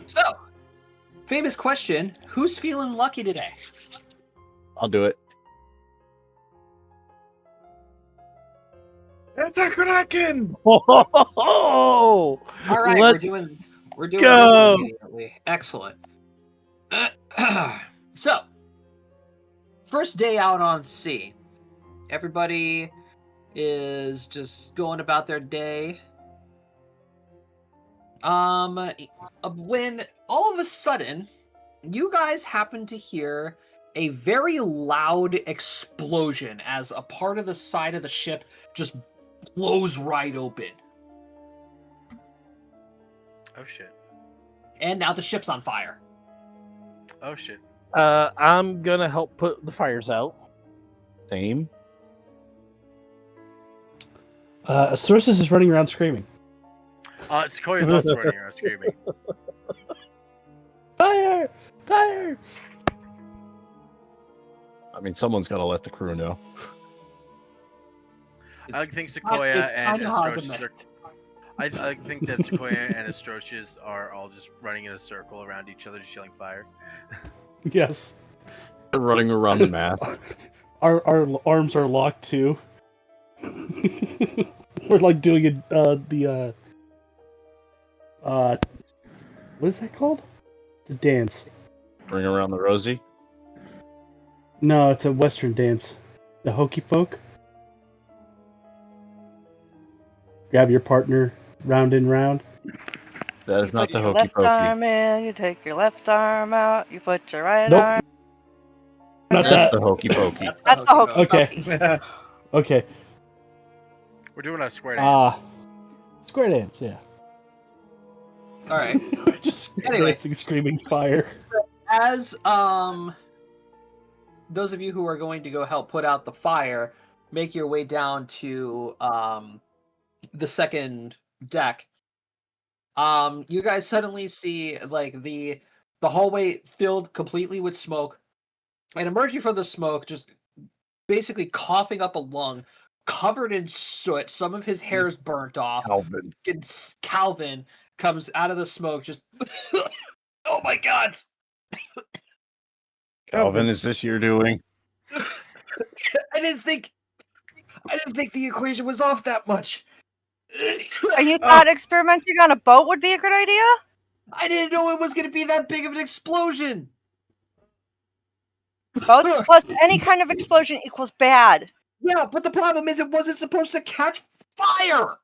So, famous question, who's feeling lucky today? I'll do it. It's a Kraken! Oh! All right, Let's we're doing go. this immediately. Excellent. So, first day out on sea. Everybody is just going about their day. When all of a sudden, you guys happen to hear a very loud explosion as a part of the side of the ship just blows right open. Oh shit. And now the ship's on fire. Oh shit. I'm gonna help put the fires out. Same. Astrosis is running around screaming. Sequoia's also running around screaming. Fire! Fire! I mean, someone's got to let the crew know. I think Sequoia it's and kinda hard to Astrocious miss. are. I think that Sequoia and Astrocious are all just running in a circle around each other, just yelling fire. Yes. They're running around the mast. our arms are locked too. We're like doing it. What is that called? The dance. Bring around the Rosie. No, it's a Western dance. The hokey poke. Grab your partner, round and round. That is not the Put your hokey left pokey. arm in, you take your left arm out, you put your right Nope. arm. Not That's that. the hokey pokey. That's the hokey Okay. pokey. Okay. We're doing a square dance. Square dance, yeah. All right. Just Anyway. dancing, screaming fire. As those of you who are going to go help put out the fire, make your way down to the second deck. You guys suddenly see like the hallway filled completely with smoke, and emerging from the smoke, just basically coughing up a lung, covered in soot. Some of his hair's burnt off. Calvin. Calvin comes out of the smoke, just oh my god! Calvin, is this your doing? I didn't think the equation was off that much. And you thought experimenting on a boat would be a good idea? I didn't know it was going to be that big of an explosion. Boats plus any kind of explosion equals bad. Yeah, but the problem is it wasn't supposed to catch fire.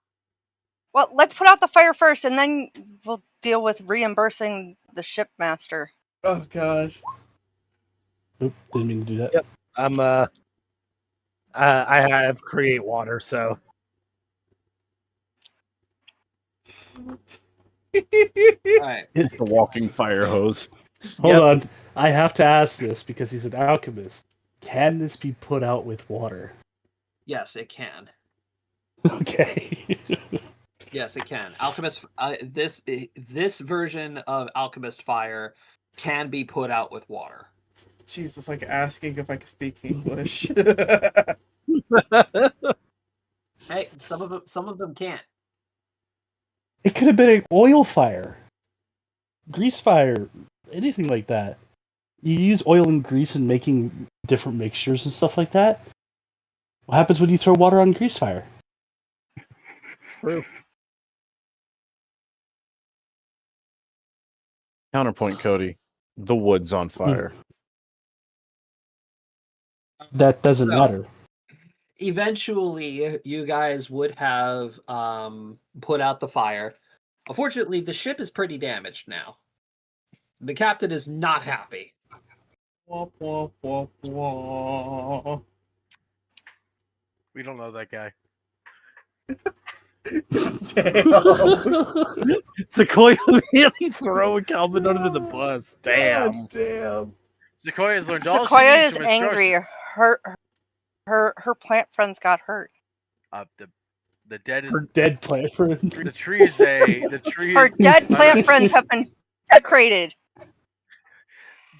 Well, let's put out the fire first, and then we'll deal with reimbursing the shipmaster. Oh gosh. Oop, didn't mean to do that. Yep. I have create water, so All right. It's the walking fire hose. Hold on. I have to ask this because he's an alchemist. Can this be put out with water? Yes, it can. Okay. Yes, it can. Alchemist. This version of Alchemist Fire can be put out with water. Jesus, like asking if I can speak English. Hey, some of them can't. It could have been an oil fire, grease fire, anything like that. You use oil and grease in making different mixtures and stuff like that. What happens when you throw water on grease fire? true. Counterpoint, Cody. The wood's on fire. That doesn't So- matter. Eventually, you guys would have put out the fire. Unfortunately, the ship is pretty damaged now. The captain is not happy. Wah, wah, wah, wah. We don't know that guy. Damn. Sequoia immediately throwing Calvin under the bus. Damn. God damn. Sequoia's learned all she Sequoia needs is from angry. Astrosis. Her plant friends got hurt. The dead is Her dead plant friend. the tree is the tree Her is dead plant friends have been desecrated.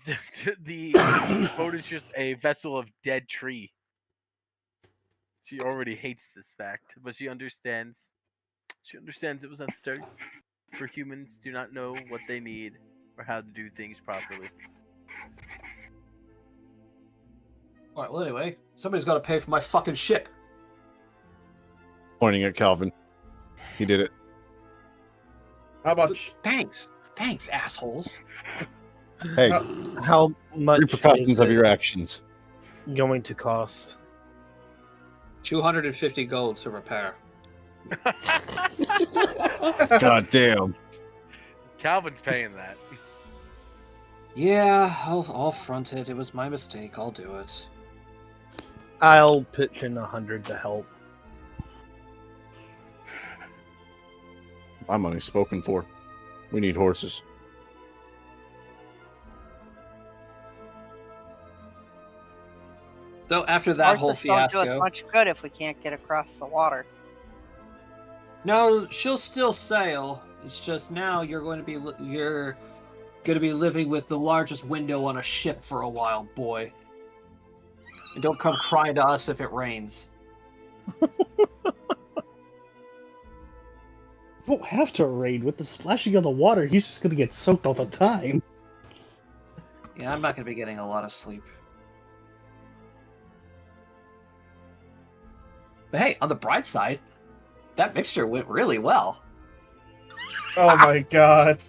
the boat is just a vessel of dead tree. She already hates this fact, but she understands. She understands it was necessary for humans to not know what they need or how to do things properly. All right, well, anyway, somebody's got to pay for my fucking ship. Pointing at Calvin. He did it. How much? Thanks, assholes. Hey, How much repercussions is of it your actions. going to cost? 250 gold to repair. God damn. Calvin's paying that. Yeah, I'll front it. It was my mistake. I'll do it. I'll pitch in 100 to help. My money's spoken for. We need horses. So after that whole Horses don't do us fiasco, much good if we can't get across the water. no, she'll still sail. It's just now you're going to be living with the largest window on a ship for a while, boy. And don't come crying to us if it rains. You won't have to rain. With the splashing of the water, he's just gonna get soaked all the time. Yeah, I'm not going to be getting a lot of sleep. But hey, on the bright side, that mixture went really well. Oh my god.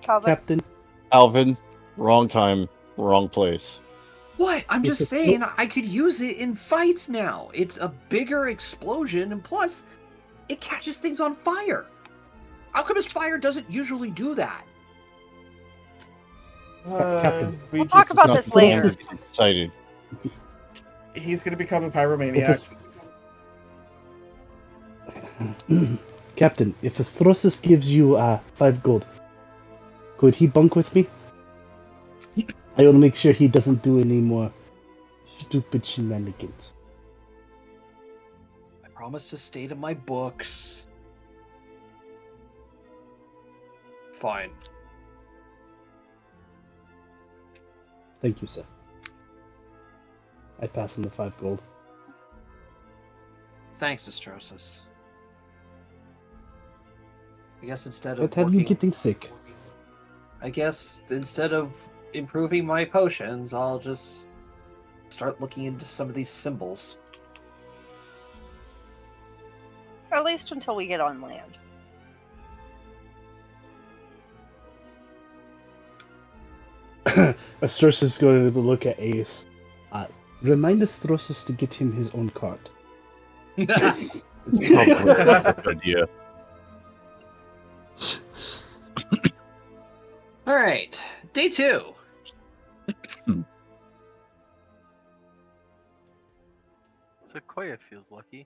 Calvin? Captain, Alvin, wrong time, wrong place. What? I'm It's just a- saying I could use it in fights now. It's a bigger explosion, and plus, it catches things on fire. Alchemist fire doesn't usually do that. Captain. We'll talk about Not this the time later. to be excited. He's gonna become a pyromaniac. Captain, if Astrosis gives you 5 gold, could he bunk with me? I want to make sure he doesn't do any more stupid shenanigans. I promise to stay to my books. Fine. Thank you, sir. I pass him the 5 gold. Thanks, Astrosis. I guess instead of What have you working- getting sick? I guess instead of improving my potions, I'll just start looking into some of these symbols. At least until we get on land. Astrosis is going to look at Ace. Remind Astrosis to get him his own cart. It's probably a good idea. All right, day 2. Sequoia feels lucky.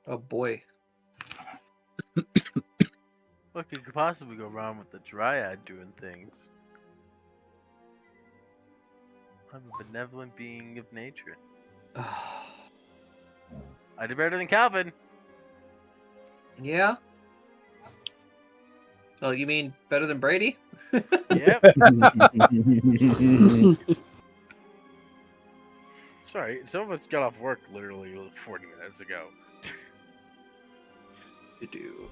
Oh boy. What could possibly go wrong with the Dryad doing things? I'm a benevolent being of nature. I do better than Calvin. Yeah? Oh, you mean better than Brady? Yep. Sorry, some of us got off work literally 40 minutes ago. You do.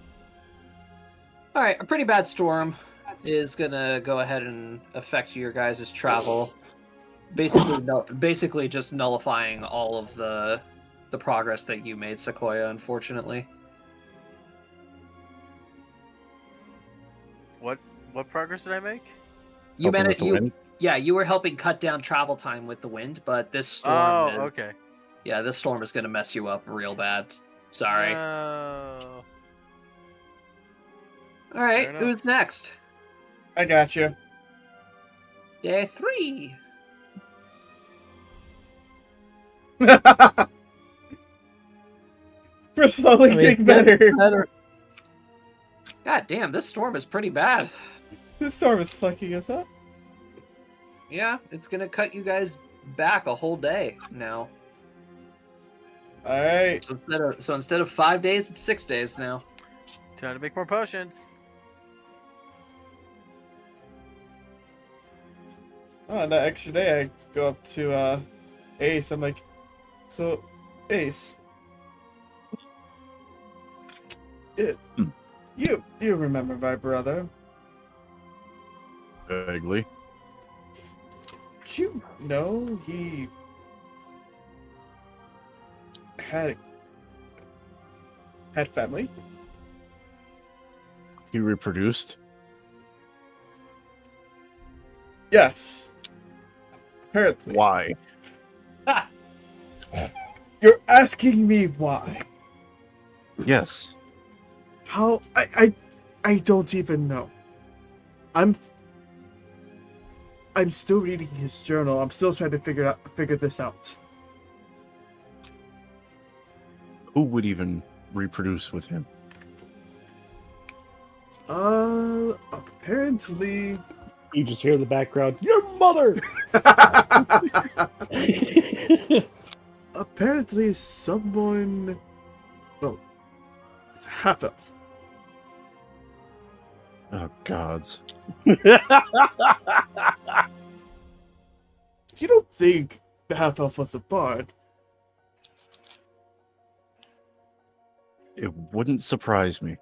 All right, a pretty bad storm is gonna go ahead and affect your guys' travel. Basically, just nullifying all of the progress that you made, Sequoia. Unfortunately. What progress did I make? You Helping meant with it. the You wind? Yeah, you were helping cut down travel time with the wind, but this storm. Oh, okay. Yeah, this storm is gonna mess you up real bad. Sorry. No. All right, Fair enough. who's next? I got you. Day 3. We're slowly getting better. God damn, this storm is pretty bad. This storm is fucking us up. Yeah, it's gonna cut you guys back a whole day now. All right. So instead of 5 days, it's 6 days now. Time to make more potions. Oh, and that extra day, I go up to Ace. I'm like, so, Ace, you remember my brother? Vaguely. Did you know he had family? He reproduced? Yes. Apparently. Why? You're asking me why? Yes. How? I don't even know. I'm still reading his journal. I'm still trying to figure this out. Who would even reproduce with him? Apparently. You just hear in the background, your mother! Apparently, someone. Well, it's half elf. Oh, gods. You don't think the half elf was a bard? It wouldn't surprise me.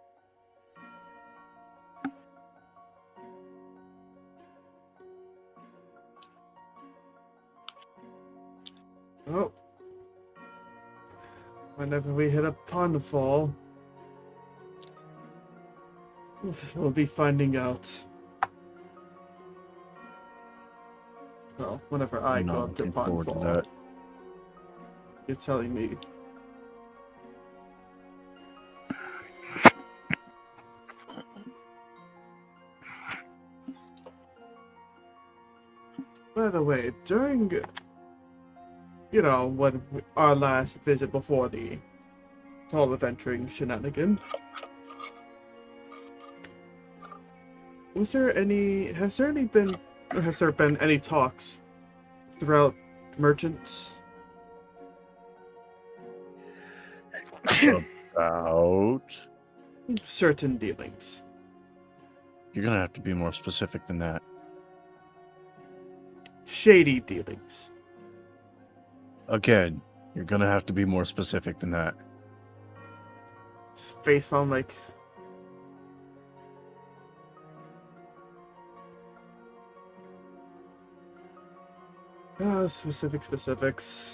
Oh. Whenever we hit upon the fall, we'll be finding out. Well, whenever I I'm go not up to looking forward to Pondfall, that. you're telling me. By the way, during, our last visit before the Hall of Entering shenanigan, has there been any talks throughout merchants? About. Certain dealings. You're gonna have to be more specific than that. Shady dealings. Again, you're gonna have to be more specific than that. Space Mom, like. Specifics.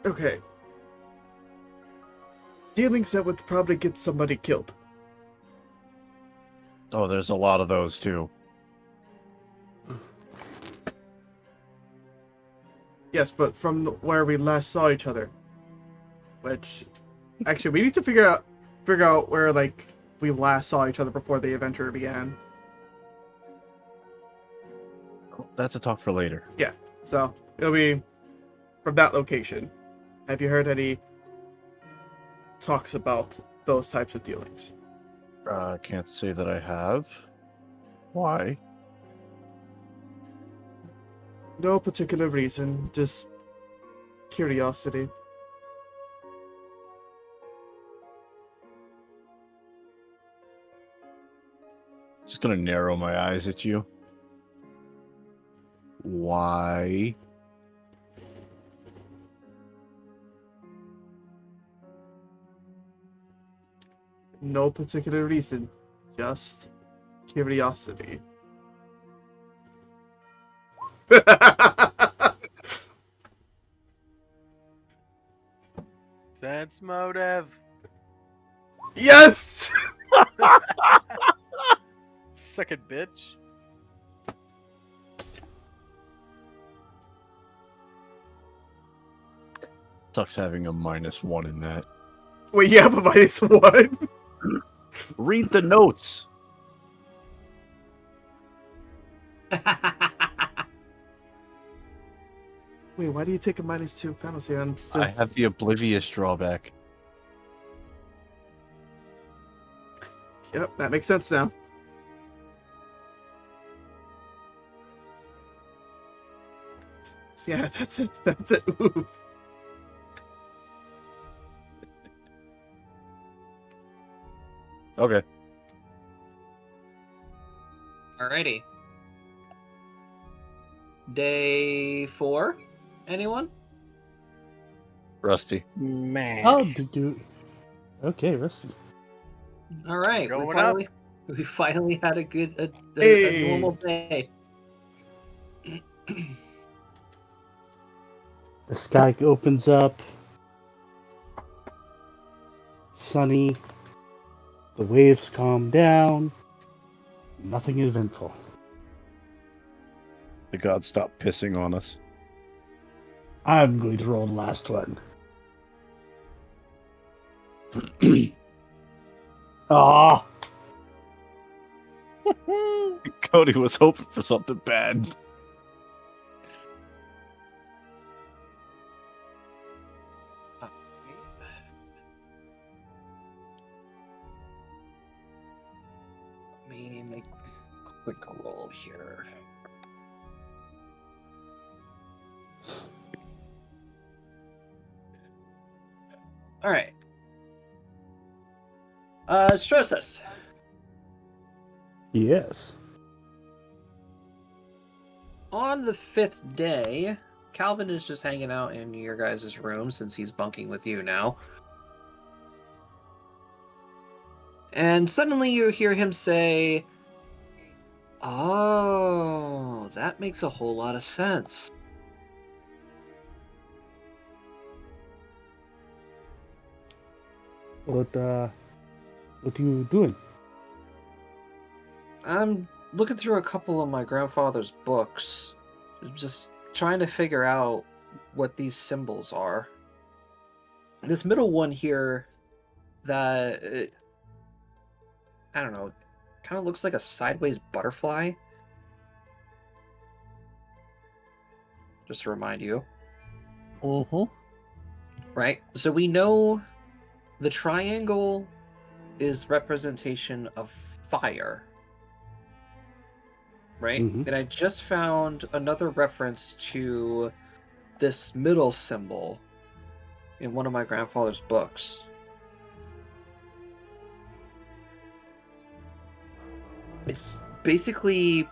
Okay. Dealings that would probably get somebody killed. Oh, there's a lot of those too. Yes, but from where we last saw each other. Which, actually, we need to figure out where, like, we last saw each other before the adventure began. That's a talk for later. Yeah, so it'll be from that location. Have you heard any talks about those types of dealings? Can't say that I have. Why? No particular reason, just curiosity. Just gonna narrow my eyes at you. Why? No particular reason, just curiosity. Sense motive. Yes! Second bitch. Sucks having a -1 in that. Wait, you have a -1? Read the notes. Wait, why do you take a -2 penalty on? I have the oblivious drawback. Yep, that makes sense now. So yeah, that's it. That's it. Oof. Okay. Alrighty. Day 4. Anyone? Rusty. Man. Oh, do. Okay, Rusty. All right. Going We finally had a Hey. normal day. The sky opens up. Sunny. The waves calm down. Nothing eventful. The gods stop pissing on us. I'm going to roll the last one. Ah, Cody was hoping for something bad. Let me make a quick roll here. All right. Strosis. yes. On the 5th day, Calvin is just hanging out in your guys' room since he's bunking with you now. And suddenly you hear him say, "Oh, that makes a whole lot of sense. What you doing? I'm looking through a couple of my grandfather's books, just trying to figure out what these symbols are. This middle one here, that I don't know, kind of looks like a sideways butterfly. Just to remind you. Mm-hmm. Right? So we know the triangle is representation of fire. Right? Mhm. And I just found another reference to this middle symbol in one of my grandfather's books. It's basically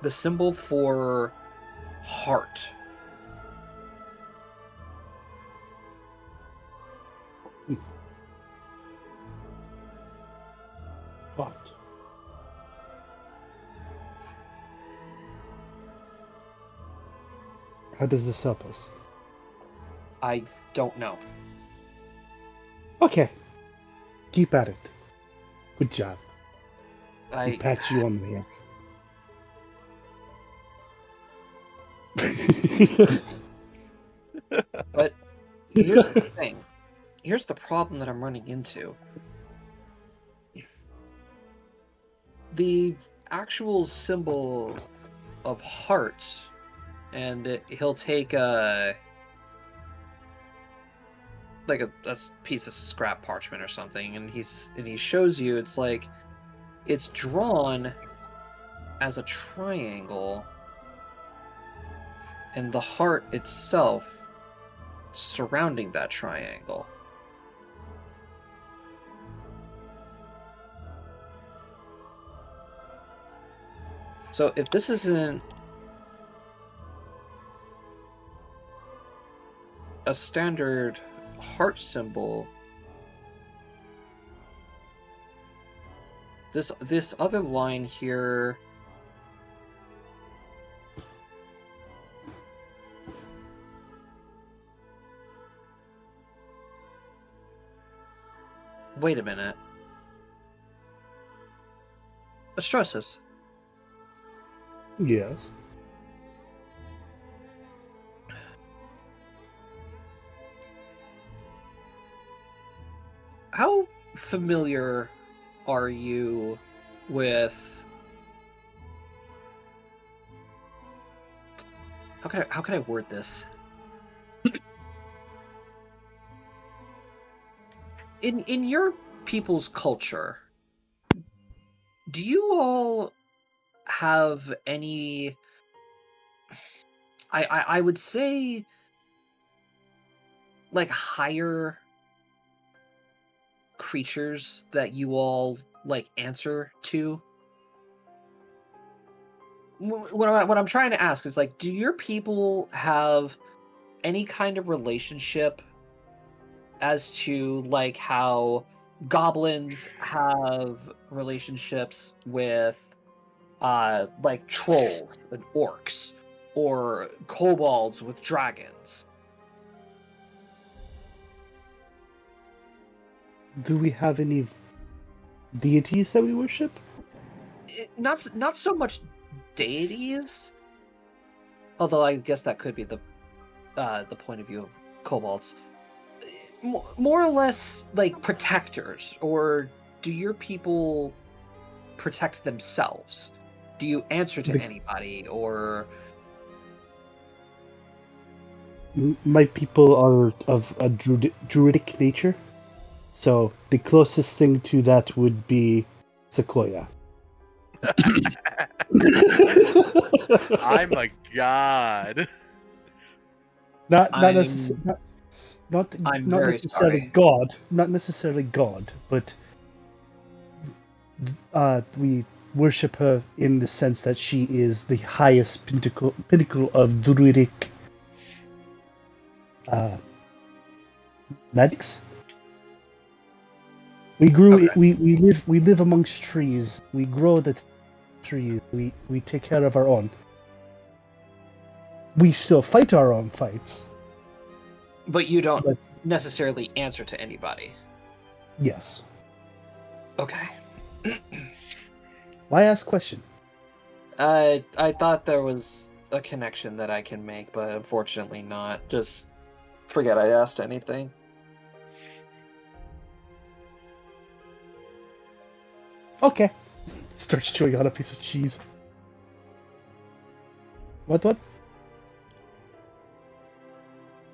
the symbol for heart. What? How does this help us? I don't know. Okay. Keep at it. Good job. I Pat you on the head. But here's the thing. Here's the problem that I'm running into. The actual symbol of heart, and he'll take a piece of scrap parchment or something, and he shows you it's like it's drawn as a triangle, and the heart itself surrounding that triangle. So if this isn't a standard heart symbol, this other line here wait a minute. Astrosis. Yes. How familiar are you with how can I word this? In your people's culture, do you all have any I would say like higher creatures that you all like answer to? What I'm trying to ask is like, do your people have any kind of relationship as to like how goblins have relationships with like trolls and orcs, or kobolds with dragons? Do we have any deities that we worship? Not so much deities, although I guess that could be the point of view of kobolds. More or less like protectors, or do your people protect themselves? Do you answer to anybody, or My people are of a druidic nature, so the closest thing to that would be Sequoia. I'm a god. Not I'm very necessarily sorry. God, not necessarily God, but we worship her in the sense that she is the highest pinnacle of druidic magics. We grew. Okay. We live amongst trees. We grow the trees. We take care of our own. We still fight our own fights. But you don't necessarily answer to anybody. Yes. Okay. Why ask question? I thought there was a connection that I can make, but unfortunately not. Just forget I asked anything. Okay. Starts chewing on a piece of cheese. What?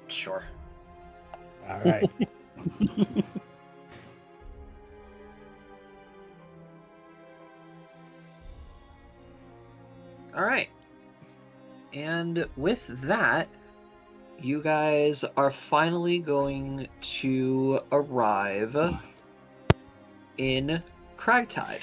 Sure. All right. All right. And with that, you guys are finally going to arrive in Cragtide.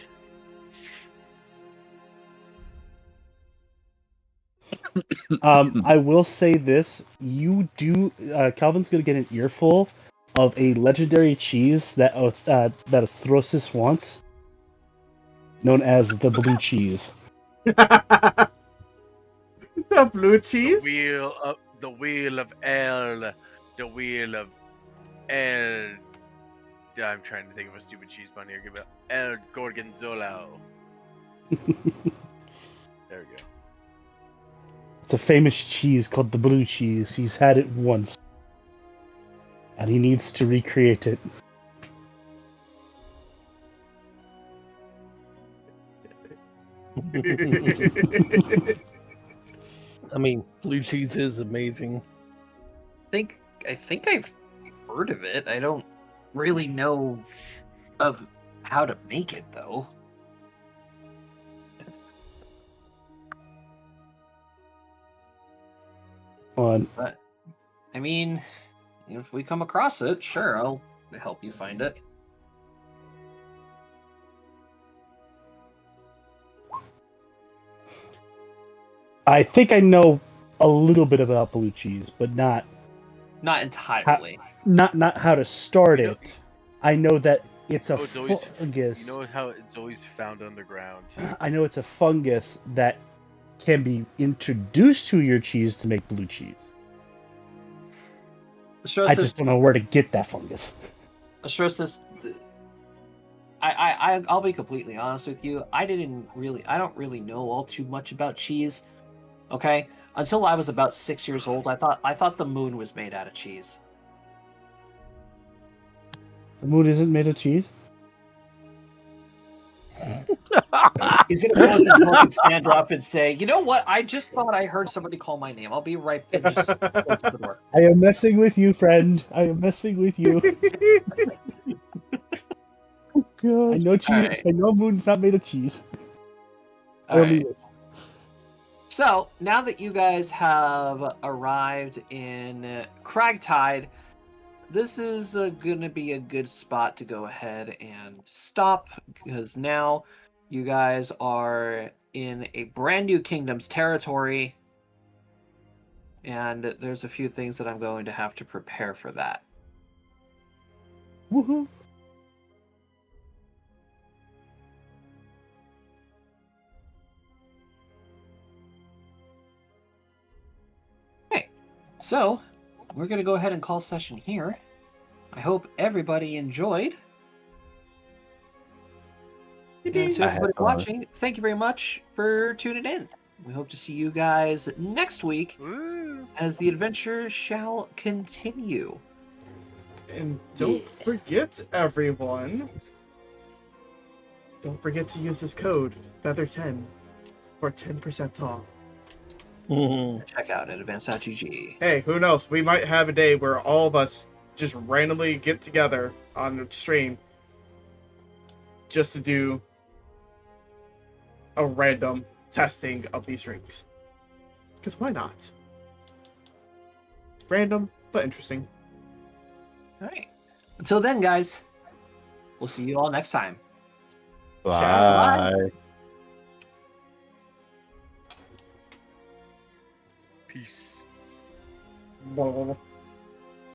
I will say this: you do. Calvin's gonna get an earful of a legendary cheese that Astrosis wants, known as the blue cheese. The blue cheese? The wheel of El. The wheel of El. I'm trying to think of a stupid cheese pun here. Give it El Gorgonzola. There we go. It's a famous cheese called the blue cheese. He's had it once, and he needs to recreate it. I mean, blue cheese is amazing. I think I've heard of it. I don't really know of how to make it though. On But I mean, if we come across it, sure, I'll help you find it. I think I know a little bit about blue cheese, but not entirely. Not how to start it. I know that it's a always, fungus. you know how it's always found underground. I know it's a fungus that can be introduced to your cheese to make blue cheese. I just don't know where to get that fungus. Astrosis, I'll be completely honest with you. I don't really know all too much about cheese. Okay, until I was about 6 years old, I thought the moon was made out of cheese. The moon isn't made of cheese? He's gonna close the door and stand up and say, "You know what? I just thought I heard somebody call my name. I'll be right back." Just close the door. I am messing with you, friend. I am messing with you. Oh, God. I know cheese. Right. I know moon's not made of cheese. All right. So now that you guys have arrived in Cragtide, this is going to be a good spot to go ahead and stop, because now you guys are in a brand new kingdom's territory, and there's a few things that I'm going to have to prepare for that. Woohoo! Okay, so we're going to go ahead and call session here. I hope everybody enjoyed. And to everybody watching, thank you very much for tuning in. We hope to see you guys next week as the adventure shall continue. And don't forget, everyone, don't forget to use this code, Feather10, for 10% off. Check out at advance.gg. Hey, who knows? We might have a day where all of us just randomly get together on the stream just to do a random testing of these drinks. Because why not? Random, but interesting. Alright. Until then, guys, we'll see you all next time. Bye. Peace. Blah, blah, blah.